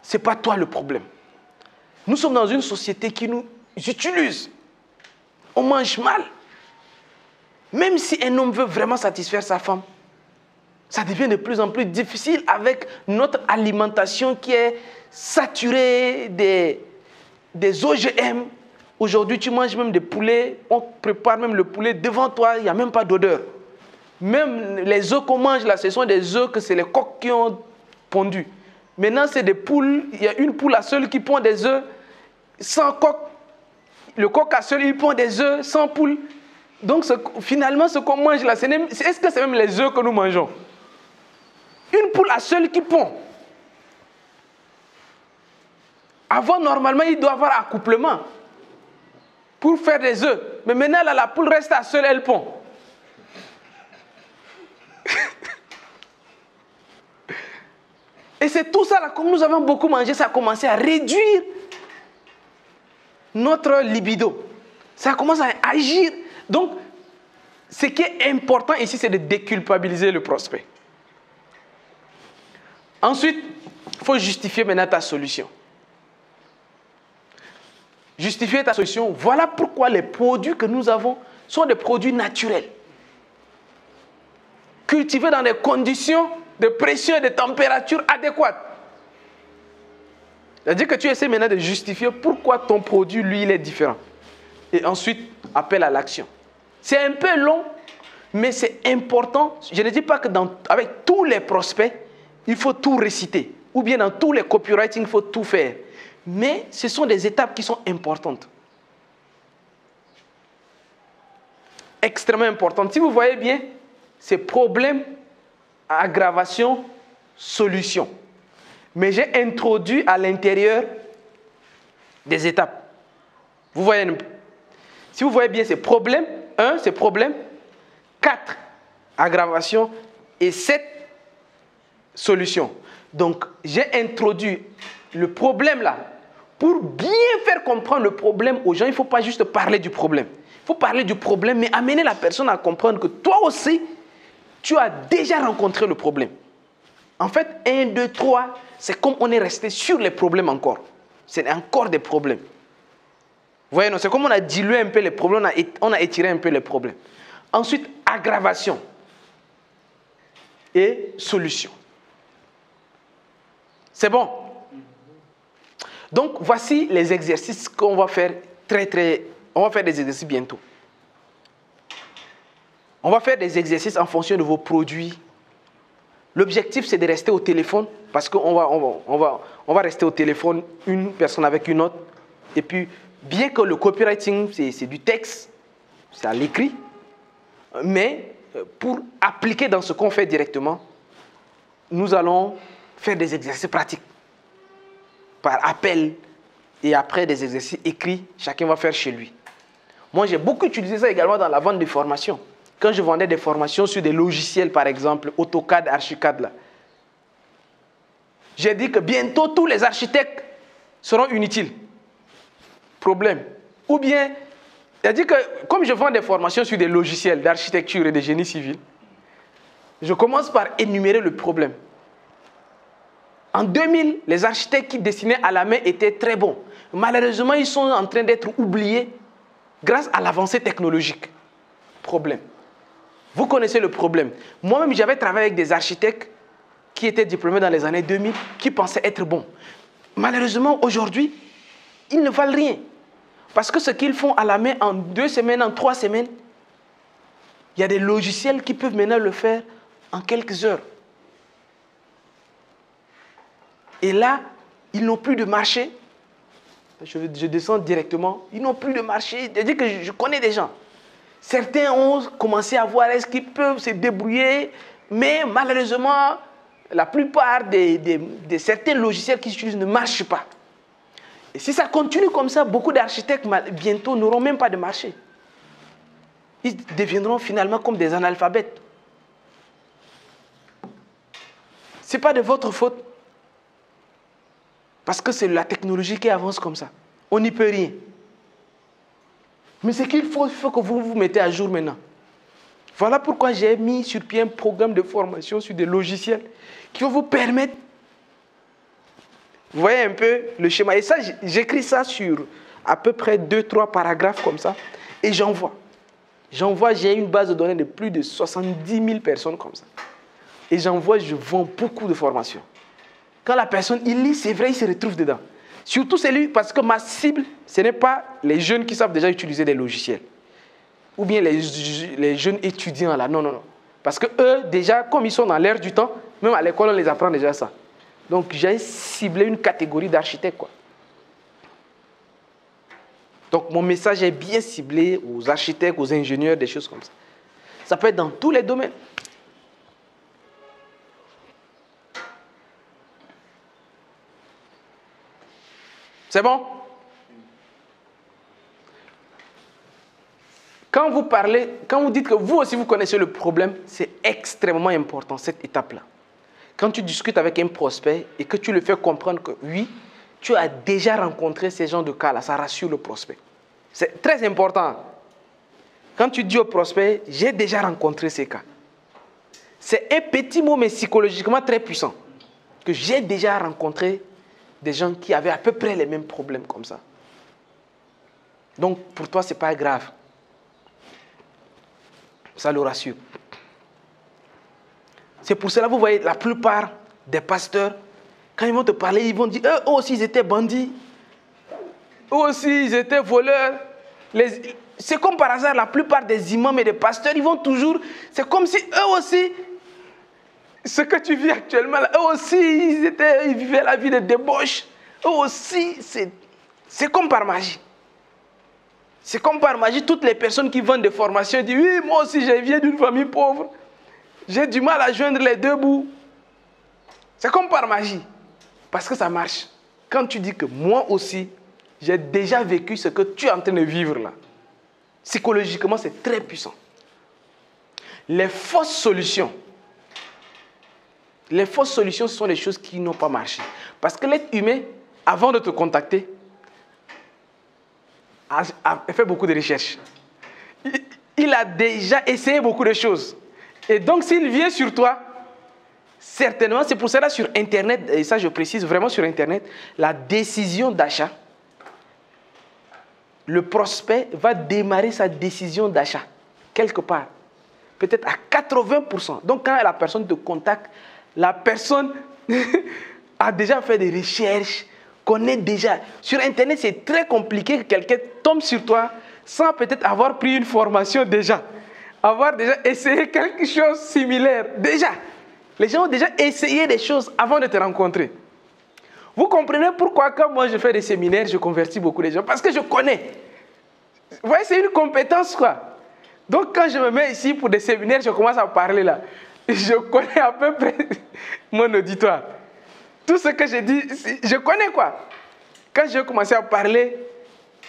ce n'est pas toi le problème. Nous sommes dans une société qui nous utilise. On mange mal. Même si un homme veut vraiment satisfaire sa femme, ça devient de plus en plus difficile avec notre alimentation qui est saturée des OGM. Aujourd'hui, tu manges même des poulets, on prépare même le poulet devant toi, il n'y a même pas d'odeur. Même les œufs qu'on mange là, ce sont des œufs que c'est les coqs qui ont pondu. Maintenant, c'est des poules, il y a une poule à seule qui pond des œufs sans coq. Le coq à seul, il pond des œufs sans poule. Donc, finalement, ce qu'on mange là, est-ce que c'est même les œufs que nous mangeons? Une poule à seule qui pond. Avant, normalement, il doit y avoir accouplement pour faire des œufs. Mais maintenant, là, la poule reste à seule, elle pond. Et c'est tout ça, là, comme nous avons beaucoup mangé, ça a commencé à réduire notre libido. Ça commence à agir. Donc, ce qui est important ici, c'est de déculpabiliser le prospect. Ensuite, il faut justifier maintenant ta solution. Justifier ta solution. Voilà pourquoi les produits que nous avons sont des produits naturels. Cultivés dans des conditions de pression et de température adéquates. C'est-à-dire que tu essaies maintenant de justifier pourquoi ton produit, lui, il est différent. Et ensuite, appel à l'action. C'est un peu long, mais c'est important. Je ne dis pas que avec tous les prospects, il faut tout réciter. Ou bien dans tous les copywriting, il faut tout faire. Mais ce sont des étapes qui sont importantes. Extrêmement importantes. Si vous voyez bien, c'est problème, aggravation, solution. Mais j'ai introduit à l'intérieur des étapes. Vous voyez un peu. Si vous voyez bien, c'est problème. 1, c'est problème. 4, aggravation. Et 7, solution. Donc, j'ai introduit le problème là. Pour bien faire comprendre le problème aux gens, il ne faut pas juste parler du problème. Il faut parler du problème, mais amener la personne à comprendre que toi aussi, tu as déjà rencontré le problème. En fait, 1, 2, 3, c'est comme on est resté sur les problèmes encore. C'est encore des problèmes. Vous voyez, non, c'est comme on a dilué un peu les problèmes, on a étiré un peu les problèmes. Ensuite, aggravation et solution. C'est bon? Donc, voici les exercices qu'on va faire on va faire des exercices bientôt. On va faire des exercices en fonction de vos produits. L'objectif, c'est de rester au téléphone, parce qu'on va rester au téléphone, une personne avec une autre. Et puis, bien que le copywriting, c'est du texte, c'est à l'écrit, mais pour appliquer dans ce qu'on fait directement, nous allons faire des exercices pratiques par appel et après des exercices écrits, chacun va faire chez lui. Moi, j'ai beaucoup utilisé ça également dans la vente des formations. Quand je vendais des formations sur des logiciels, par exemple, AutoCAD, Archicad, là, j'ai dit que bientôt tous les architectes seront inutiles. Problème. Ou bien, j'ai dit que comme je vends des formations sur des logiciels d'architecture et de génie civil, je commence par énumérer le problème. En 2000, les architectes qui dessinaient à la main étaient très bons. Malheureusement, ils sont en train d'être oubliés grâce à l'avancée technologique. Problème. Vous connaissez le problème. Moi-même, j'avais travaillé avec des architectes qui étaient diplômés dans les années 2000, qui pensaient être bons. Malheureusement, aujourd'hui, ils ne valent rien. Parce que ce qu'ils font à la main en 2 semaines, en 3 semaines, il y a des logiciels qui peuvent maintenant le faire en quelques heures. Et là, ils n'ont plus de marché. Je descends directement. Ils n'ont plus de marché. C'est-à-dire que je connais des gens. Certains ont commencé à voir est-ce qu'ils peuvent se débrouiller, mais malheureusement, la plupart de certains logiciels qu'ils utilisent ne marchent pas. Et si ça continue comme ça, beaucoup d'architectes bientôt n'auront même pas de marché. Ils deviendront finalement comme des analphabètes. Ce n'est pas de votre faute. Parce que c'est la technologie qui avance comme ça. On n'y peut rien. Mais ce qu'il faut que vous vous mettez à jour maintenant. Voilà pourquoi j'ai mis sur pied un programme de formation sur des logiciels qui vont vous permettre. Vous voyez un peu le schéma. Et ça, j'écris ça sur à peu près 2-3 paragraphes comme ça. Et j'envoie. J'ai une base de données de plus de 70 000 personnes comme ça. Et je vends beaucoup de formations. Quand la personne il lit, c'est vrai, il se retrouve dedans. Surtout celui, parce que ma cible, ce n'est pas les jeunes qui savent déjà utiliser des logiciels. Ou bien les jeunes étudiants là. Non. Parce que eux, déjà, comme ils sont dans l'ère du temps, même à l'école, on les apprend déjà ça. Donc, j'ai ciblé une catégorie d'architectes, quoi. Donc, mon message est bien ciblé aux architectes, aux ingénieurs, des choses comme ça. Ça peut être dans tous les domaines. C'est bon? Quand vous dites que vous aussi vous connaissez le problème, c'est extrêmement important cette étape-là. Quand tu discutes avec un prospect et que tu le fais comprendre que oui, tu as déjà rencontré ces genres de cas-là, ça rassure le prospect. C'est très important. Quand tu dis au prospect, j'ai déjà rencontré ces cas. C'est un petit mot mais psychologiquement très puissant. Que j'ai déjà rencontré des gens qui avaient à peu près les mêmes problèmes comme ça. Donc, pour toi, ce n'est pas grave. Ça le rassure. C'est pour cela, vous voyez, la plupart des pasteurs, quand ils vont te parler, ils vont dire, eux aussi, ils étaient bandits. Eux aussi, ils étaient voleurs. C'est comme par hasard, la plupart des imams et des pasteurs, ils vont toujours... C'est comme si eux aussi... Ce que tu vis actuellement, là, eux aussi, ils vivaient la vie de débauche. Eux aussi, c'est comme par magie. C'est comme par magie, toutes les personnes qui vendent des formations disent, oui, moi aussi, je viens d'une famille pauvre. J'ai du mal à joindre les deux bouts. C'est comme par magie. Parce que ça marche. Quand tu dis que moi aussi, j'ai déjà vécu ce que tu es en train de vivre là. Psychologiquement, c'est très puissant. Les fausses solutions, ce sont les choses qui n'ont pas marché. Parce que l'être humain, avant de te contacter, a fait beaucoup de recherches. Il a déjà essayé beaucoup de choses. Et donc, s'il vient sur toi, certainement, c'est pour cela sur Internet, et ça je précise vraiment sur Internet, la décision d'achat, le prospect va démarrer sa décision d'achat, quelque part, peut-être à 80%. Donc, quand la personne te contacte, la personne a déjà fait des recherches, connaît déjà. Sur Internet, c'est très compliqué que quelqu'un tombe sur toi sans peut-être avoir pris une formation déjà. avoir déjà essayé quelque chose de similaire. Déjà. Les gens ont déjà essayé des choses avant de te rencontrer. Vous comprenez pourquoi quand moi je fais des séminaires, je convertis beaucoup de gens? Parce que je connais. Vous voyez, c'est une compétence, quoi. Donc quand je me mets ici pour des séminaires, je commence à parler là. Je connais à peu près mon auditoire. Tout ce que je dis, je connais, quoi. Quand je vais commencer à parler,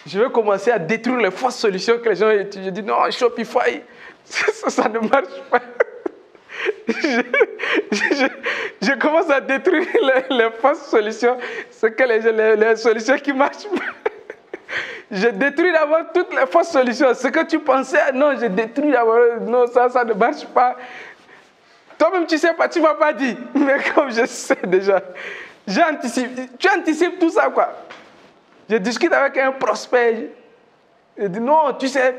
je vais commencer à détruire les fausses solutions que les gens étudient. Je dis non, Shopify, ça ne marche pas. Je commence à détruire les fausses solutions, les solutions qui ne marchent pas. Je détruis d'abord toutes les fausses solutions. Ce que tu pensais, non, je détruis d'abord, non, ça ne marche pas. Toi-même, tu ne sais pas, tu ne m'as pas dit. Mais comme je sais déjà, j'anticipe. Tu anticipes tout ça, quoi. Je discute avec un prospect. Je dis, non, tu sais,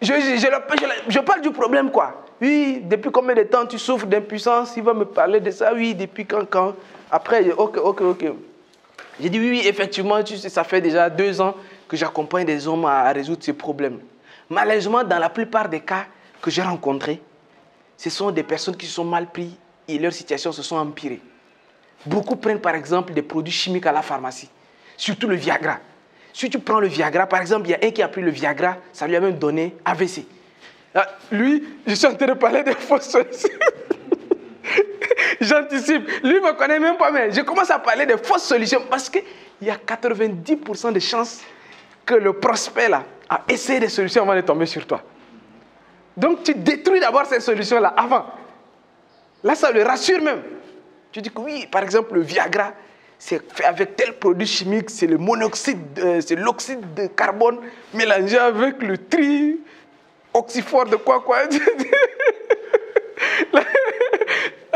je parle du problème, quoi. Oui, depuis combien de temps tu souffres d'impuissance? Il va me parler de ça. Oui, depuis quand? Après, ok. J'ai dit, oui, effectivement, tu sais, ça fait déjà 2 ans que j'accompagne des hommes à résoudre ces problèmes. Malheureusement, dans la plupart des cas que j'ai rencontrés, ce sont des personnes qui se sont mal prises et leur situation se sont empirées. Beaucoup prennent par exemple des produits chimiques à la pharmacie, surtout le Viagra. Si tu prends le Viagra, par exemple, il y a un qui a pris le Viagra, ça lui a même donné AVC. Lui, je suis en train de parler de fausses solutions. J'anticipe. Lui ne me connaît même pas, mais je commence à parler de fausses solutions parce qu'il y a 90% de chances que le prospect là, a essayé des solutions avant de tomber sur toi. Donc tu détruis d'abord ces solutions-là avant. Là, ça le rassure même. Tu dis que oui, par exemple, le Viagra, c'est fait avec tel produit chimique, c'est le monoxyde, c'est l'oxyde de carbone mélangé avec le trioxyphore de quoi.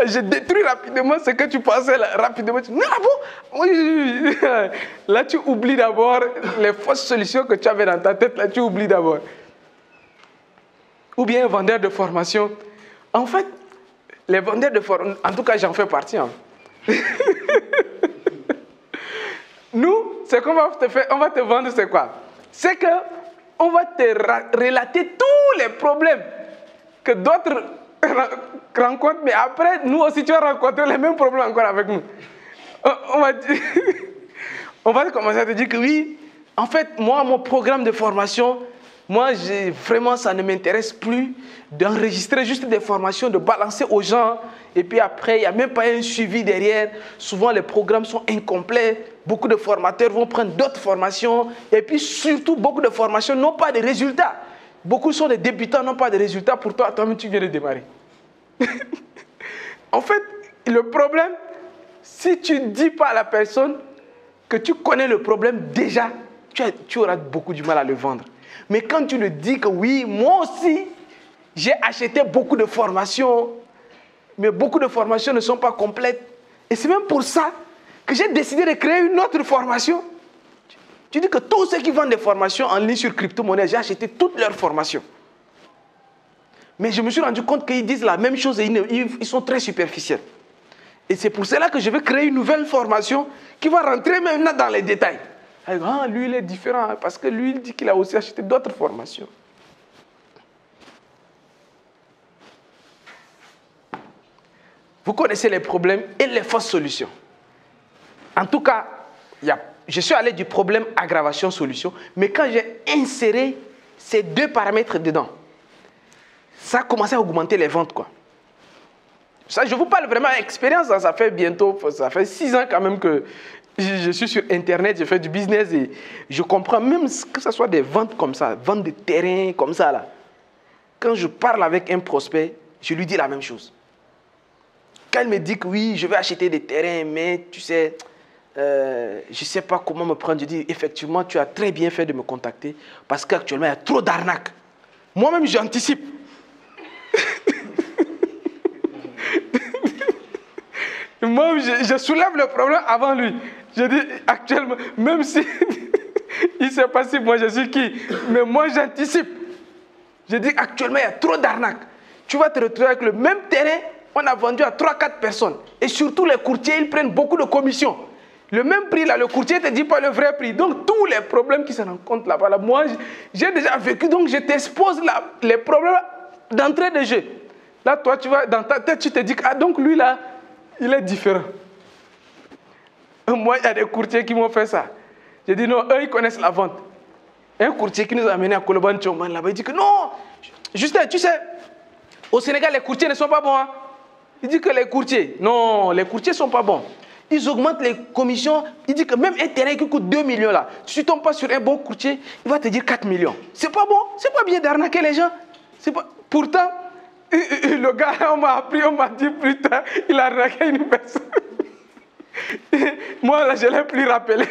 Je détruis rapidement ce que tu pensais là, rapidement. Tu dis, ah bon? Oui. Là, tu oublies d'abord les fausses solutions que tu avais dans ta tête. Là, tu oublies d'abord. Ou bien un vendeur de formation. En fait, les vendeurs de formation, en tout cas, j'en fais partie. Hein. Nous, ce qu'on va te faire, on va te vendre, c'est quoi? C'est qu'on va te relater tous les problèmes que d'autres rencontrent, mais après, nous aussi, tu vas rencontrer les mêmes problèmes encore avec nous. On va commencer à te dire que oui, en fait, moi, mon programme de formation, vraiment, ça ne m'intéresse plus d'enregistrer juste des formations, de balancer aux gens, et puis après, il n'y a même pas un suivi derrière. Souvent, les programmes sont incomplets. Beaucoup de formateurs vont prendre d'autres formations, et puis surtout, beaucoup de formations n'ont pas de résultats. Beaucoup sont des débutants, n'ont pas de résultats. Pour toi, toi-même, tu viens de démarrer. En fait, le problème, si tu ne dis pas à la personne que tu connais le problème, déjà, tu auras beaucoup du mal à le vendre. Mais quand tu le dis que oui, moi aussi, j'ai acheté beaucoup de formations, mais beaucoup de formations ne sont pas complètes. Et c'est même pour ça que j'ai décidé de créer une autre formation. Tu dis que tous ceux qui vendent des formations en ligne sur crypto-monnaie, j'ai acheté toutes leurs formations. Mais je me suis rendu compte qu'ils disent la même chose et ils sont très superficiels. Et c'est pour cela que je vais créer une nouvelle formation qui va rentrer maintenant dans les détails. Ah, lui, il est différent parce que lui, il dit qu'il a aussi acheté d'autres formations. Vous connaissez les problèmes et les fausses solutions. En tout cas, je suis allé du problème aggravation-solution, mais quand j'ai inséré ces 2 paramètres dedans, ça a commencé à augmenter les ventes, quoi. Ça, je vous parle vraiment d'expérience, ça fait 6 ans quand même que je suis sur Internet, je fais du business et je comprends même que ce soit des ventes comme ça, ventes de terrain comme ça là. Quand je parle avec un prospect, je lui dis la même chose. Quand il me dit que oui, je vais acheter des terrains, mais tu sais, je ne sais pas comment me prendre, je dis effectivement, tu as très bien fait de me contacter parce qu'actuellement, il y a trop d'arnaques. Moi-même, j'anticipe. Moi, je soulève le problème avant lui. Je dis actuellement, même si il ne sait pas si moi je suis qui, mais moi j'anticipe. Je dis actuellement, il y a trop d'arnaques. Tu vas te retrouver avec le même terrain, on a vendu à 3-4 personnes. Et surtout, les courtiers, ils prennent beaucoup de commissions. Le même prix, là, le courtier ne te dit pas le vrai prix. Donc, tous les problèmes qui se rencontrent là-bas, moi, j'ai déjà vécu, donc je t'expose les problèmes d'entrée de jeu. Là, toi, tu vas dans ta tête, tu te dis, ah donc lui là, il est différent. Moi, il y a des courtiers qui m'ont fait ça. J'ai dit non, eux, ils connaissent la vente. Un courtier qui nous a amené à Koloban Tchomban là-bas, il dit que non, Justin, tu sais, au Sénégal, les courtiers ne sont pas bons. Hein? Il dit que les courtiers ne sont pas bons. Ils augmentent les commissions. Il dit que même un terrain qui coûte 2 millions là, si tu ne tombes pas sur un bon courtier, il va te dire 4 millions. C'est pas bon, c'est pas bien d'arnaquer les gens. Pas... Pourtant, le gars, on m'a dit plus tard, il a arnaqué une personne. Moi là, je ne l'ai plus rappelé.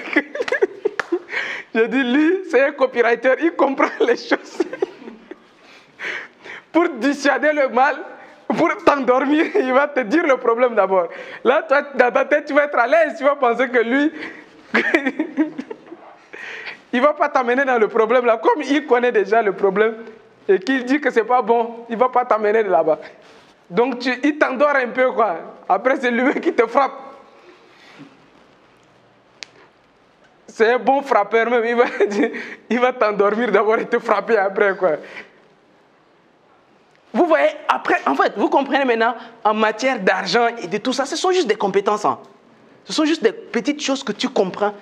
Je dis, lui, c'est un copywriter, il comprend les choses. Pour dissuader le mal, pour t'endormir, il va te dire le problème d'abord. Là, toi, dans ta tête, tu vas être à l'aise, tu vas penser que lui, il ne va pas t'amener dans le problème là. Comme il connaît déjà le problème et qu'il dit que ce n'est pas bon, il ne va pas t'amener de là-bas. Donc, il t'endort un peu, quoi. Après, c'est lui qui te frappe. C'est un bon frappeur même, il va t'endormir d'abord et te frapper après, quoi. Vous voyez, après, en fait, vous comprenez maintenant, en matière d'argent et de tout ça, ce sont juste des compétences. Hein. Ce sont juste des petites choses que tu comprends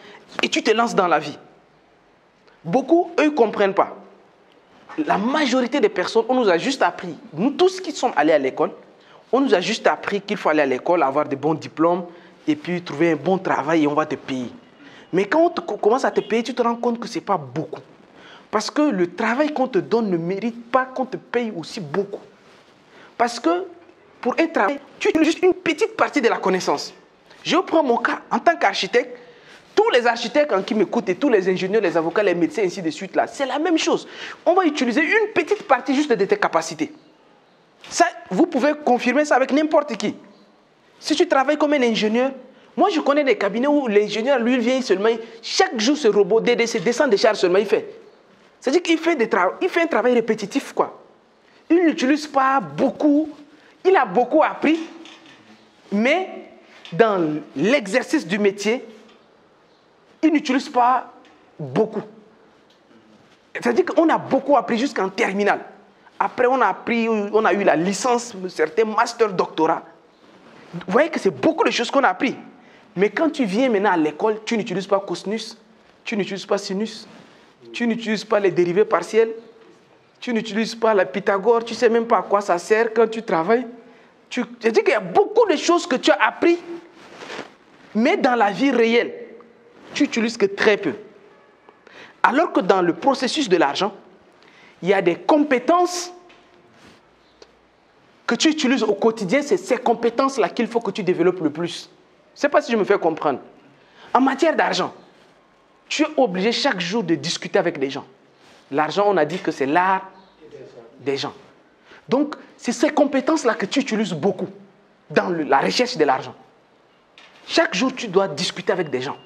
et tu te lances dans la vie. Beaucoup, eux, ne comprennent pas. La majorité des personnes, on nous a juste appris, nous tous qui sommes allés à l'école, on nous a juste appris qu'il faut aller à l'école, avoir de bons diplômes et puis trouver un bon travail et on va te payer. Mais quand on commence à te payer, tu te rends compte que ce n'est pas beaucoup. Parce que le travail qu'on te donne ne mérite pas qu'on te paye aussi beaucoup. Parce que pour un travail, tu utilises juste une petite partie de la connaissance. Je prends mon cas en tant qu'architecte. Tous les architectes qui m'écoutent et tous les ingénieurs, les avocats, les médecins, ainsi de suite, là, c'est la même chose. On va utiliser une petite partie juste de tes capacités. Ça, vous pouvez confirmer ça avec n'importe qui. Si tu travailles comme un ingénieur, moi je connais des cabinets où l'ingénieur, lui, vient seulement, chaque jour ce robot DDC descend des charges seulement, il fait. C'est-à-dire qu'il fait, un travail répétitif, quoi. Il n'utilise pas beaucoup, il a beaucoup appris, mais dans l'exercice du métier, il n'utilise pas beaucoup. C'est-à-dire qu'on a beaucoup appris jusqu'en terminale. Après, on a eu la licence, certains masters, doctorats. Vous voyez que c'est beaucoup de choses qu'on a appris. Mais quand tu viens maintenant à l'école, tu n'utilises pas cosinus, tu n'utilises pas sinus, tu n'utilises pas les dérivés partiels, tu n'utilises pas la Pythagore, tu ne sais même pas à quoi ça sert quand tu travailles. C'est-à-dire qu'il y a beaucoup de choses que tu as appris, mais dans la vie réelle, tu n'utilises que très peu. Alors que dans le processus de l'argent, il y a des compétences que tu utilises au quotidien, c'est ces compétences-là qu'il faut que tu développes le plus. Je ne sais pas si je me fais comprendre. En matière d'argent, tu es obligé chaque jour de discuter avec des gens. L'argent, on a dit que c'est l'art des gens. Donc, c'est ces compétences-là que tu utilises beaucoup dans la recherche de l'argent. Chaque jour, tu dois discuter avec des gens.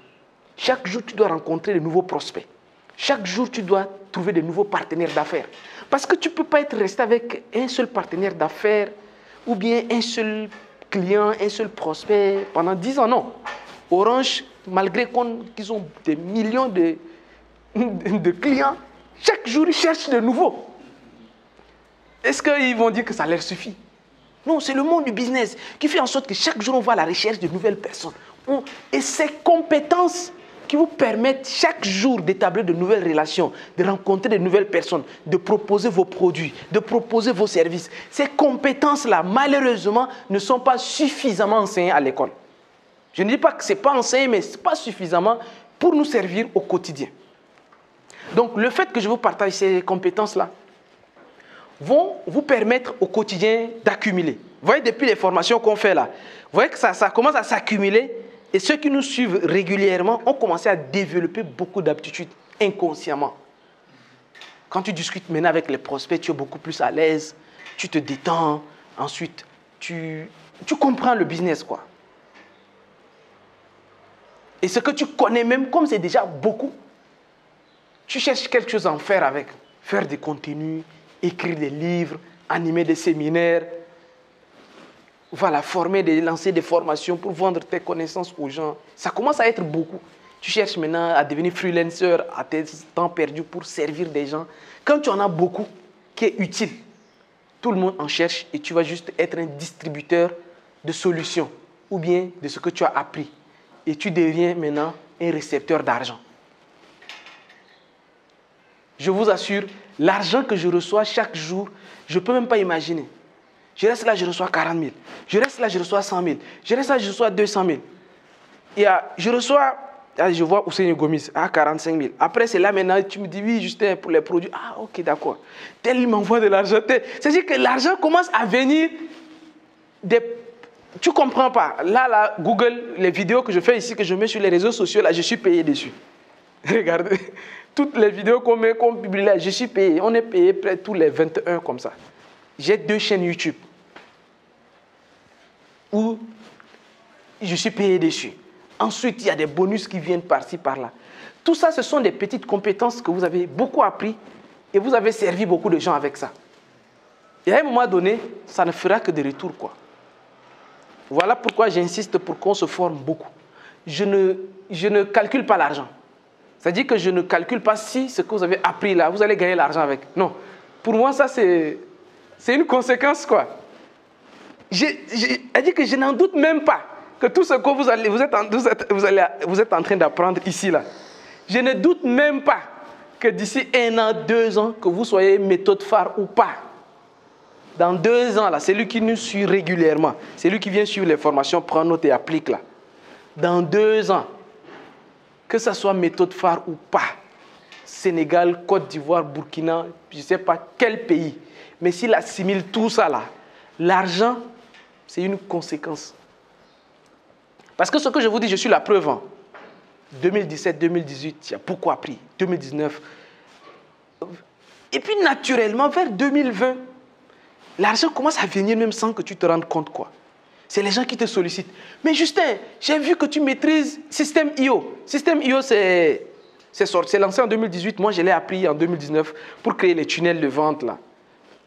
Chaque jour, tu dois rencontrer de nouveaux prospects. Chaque jour, tu dois trouver de nouveaux partenaires d'affaires. Parce que tu ne peux pas être resté avec un seul partenaire d'affaires ou bien un seul client, un seul prospect pendant 10 ans. Non. Orange, malgré qu'ils ont des millions de clients, chaque jour, ils cherchent de nouveaux. Est-ce qu'ils vont dire que ça leur suffit? Non, c'est le monde du business qui fait en sorte que chaque jour, on va à la recherche de nouvelles personnes. Et ces compétences qui vous permettent chaque jour d'établir de nouvelles relations, de rencontrer de nouvelles personnes, de proposer vos produits, de proposer vos services. Ces compétences-là, malheureusement, ne sont pas suffisamment enseignées à l'école. Je ne dis pas que ce n'est pas enseigné, mais ce n'est pas suffisamment pour nous servir au quotidien. Donc, le fait que je vous partage ces compétences-là vont vous permettre au quotidien d'accumuler. Vous voyez, depuis les formations qu'on fait là, vous voyez que ça commence à s'accumuler. Et ceux qui nous suivent régulièrement ont commencé à développer beaucoup d'aptitudes inconsciemment. Quand tu discutes maintenant avec les prospects, tu es beaucoup plus à l'aise, tu te détends, ensuite tu comprends le business, quoi. Et ce que tu connais même, comme c'est déjà beaucoup, tu cherches quelque chose à en faire avec. Faire des contenus, écrire des livres, animer des séminaires, voilà, lancer des formations pour vendre tes connaissances aux gens. Ça commence à être beaucoup. Tu cherches maintenant à devenir freelancer à tes temps perdus pour servir des gens. Quand tu en as beaucoup qui est utile, Tout le monde en cherche et tu vas juste être un distributeur de solutions ou bien de ce que tu as appris. Et tu deviens maintenant un récepteur d'argent. Je vous assure, l'argent que je reçois chaque jour, je ne peux même pas imaginer. Je reste là, je reçois 40 000. Je reste là, je reçois 100 000. Je reste là, je reçois 200 000. Et je reçois, je vois Ousseini Gomis à 45 000. Après, c'est là maintenant, tu me dis, oui, Justin, pour les produits. Ah, ok, d'accord. Tel, il m'envoie de l'argent. C'est-à-dire que l'argent commence à venir Tu ne comprends pas. Là, Google, les vidéos que je fais ici, que je mets sur les réseaux sociaux, là, je suis payé dessus. Regardez, toutes les vidéos qu'on publie là, je suis payé. On est payé près tous les 21 comme ça. J'ai 2 chaînes YouTube où je suis payé dessus. Ensuite, il y a des bonus qui viennent par-ci, par-là. Tout ça, ce sont des petites compétences que vous avez beaucoup appris et vous avez servi beaucoup de gens avec ça. Et à un moment donné, ça ne fera que des retours, quoi. Voilà pourquoi j'insiste pour qu'on se forme beaucoup. Je ne calcule pas l'argent. C'est-à-dire que je ne calcule pas si ce que vous avez appris là, vous allez gagner l'argent avec. Non. Pour moi, ça, c'est une conséquence, quoi. C'est-à-dire que je n'en doute même pas que tout ce que vous êtes en train d'apprendre ici, là, je ne doute même pas que d'ici 1 an, 2 ans, que vous soyez méthode phare ou pas. Dans 2 ans, là, c'est lui qui nous suit régulièrement. C'est lui qui vient suivre les formations, prend note et applique là. Dans 2 ans, que ce soit méthode phare ou pas, Sénégal, Côte d'Ivoire, Burkina, je ne sais pas quel pays, mais s'il assimile tout ça là, l'argent, c'est une conséquence. Parce que ce que je vous dis, je suis la preuve. 2017, 2018, il y a beaucoup appris. 2019. Et puis naturellement, vers 2020, l'argent commence à venir même sans que tu te rendes compte, quoi. C'est les gens qui te sollicitent. Mais Justin, j'ai vu que tu maîtrises Système IO. Système IO, c'est lancé en 2018. Moi, je l'ai appris en 2019 pour créer les tunnels de vente, là.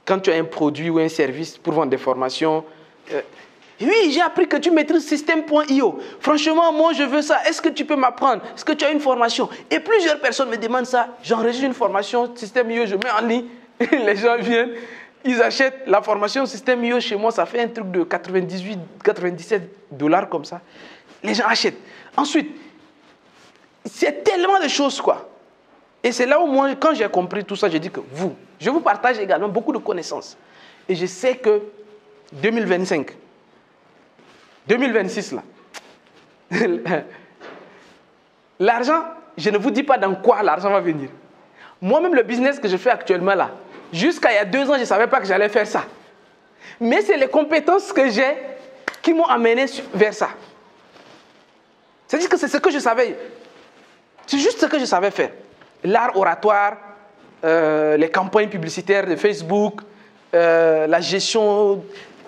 Quand tu as un produit ou un service pour vendre des formations. Oui, j'ai appris que tu maîtrises Système.io. Franchement, moi, je veux ça. Est-ce que tu peux m'apprendre? Est-ce que tu as une formation? Et plusieurs personnes me demandent ça. J'enregistre une formation Système.io, je mets en ligne. Les gens viennent. Ils achètent la formation Système IO chez moi, ça fait un truc de 98, 97 $ comme ça. Les gens achètent. Ensuite, c'est tellement de choses, quoi. Et c'est là où moi, quand j'ai compris tout ça, j'ai dit que je vous partage également beaucoup de connaissances. Et je sais que 2025, 2026, là, l'argent, je ne vous dis pas dans quoi l'argent va venir. Moi-même, le business que je fais actuellement, là, jusqu'à il y a 2 ans, je ne savais pas que j'allais faire ça. Mais c'est les compétences que j'ai qui m'ont amené vers ça. C'est-à-dire que c'est ce que je savais. C'est juste ce que je savais faire. L'art oratoire, les campagnes publicitaires de Facebook, la gestion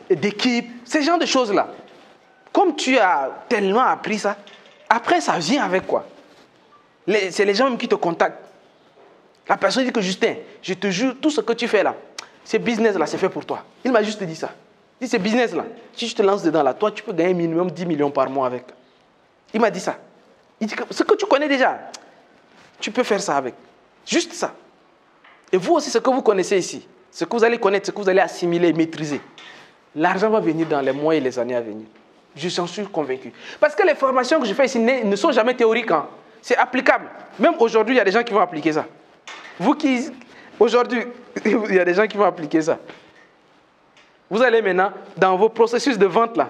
d'équipe, ces genres de choses-là. Comme tu as tellement appris ça, après ça vient avec quoi? C'est les gens même qui te contactent. La personne dit que Justin, je te jure, tout ce que tu fais là, ce business-là, c'est fait pour toi. Il m'a juste dit ça. Il dit, ce business-là, si je te lance dedans là, toi, tu peux gagner minimum 10 millions par mois avec. Il m'a dit ça. Il dit que ce que tu connais déjà, tu peux faire ça avec. Juste ça. Et vous aussi, ce que vous connaissez ici, ce que vous allez connaître, ce que vous allez assimiler et maîtriser, l'argent va venir dans les mois et les années à venir. Je suis convaincu. Parce que les formations que je fais ici ne sont jamais théoriques. Hein. C'est applicable. Même aujourd'hui, il y a des gens qui vont appliquer ça. Vous qui, aujourd'hui, il y a des gens qui vont appliquer ça. Vous allez maintenant, dans vos processus de vente, là,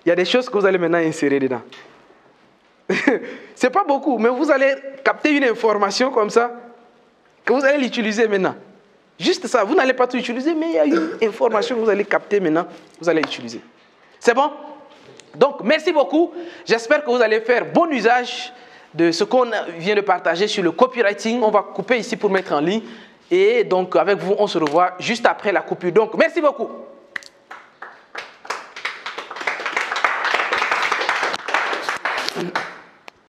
il y a des choses que vous allez maintenant insérer dedans. Ce n'est pas beaucoup, mais vous allez capter une information comme ça, que vous allez l'utiliser maintenant. Juste ça, vous n'allez pas tout utiliser, mais il y a une information que vous allez capter maintenant, vous allez utiliser. C'est bon? Donc, merci beaucoup. J'espère que vous allez faire bon usage de ce qu'on vient de partager sur le copywriting. On va couper ici pour mettre en ligne. Et donc, avec vous, on se revoit juste après la coupure. Donc, merci beaucoup.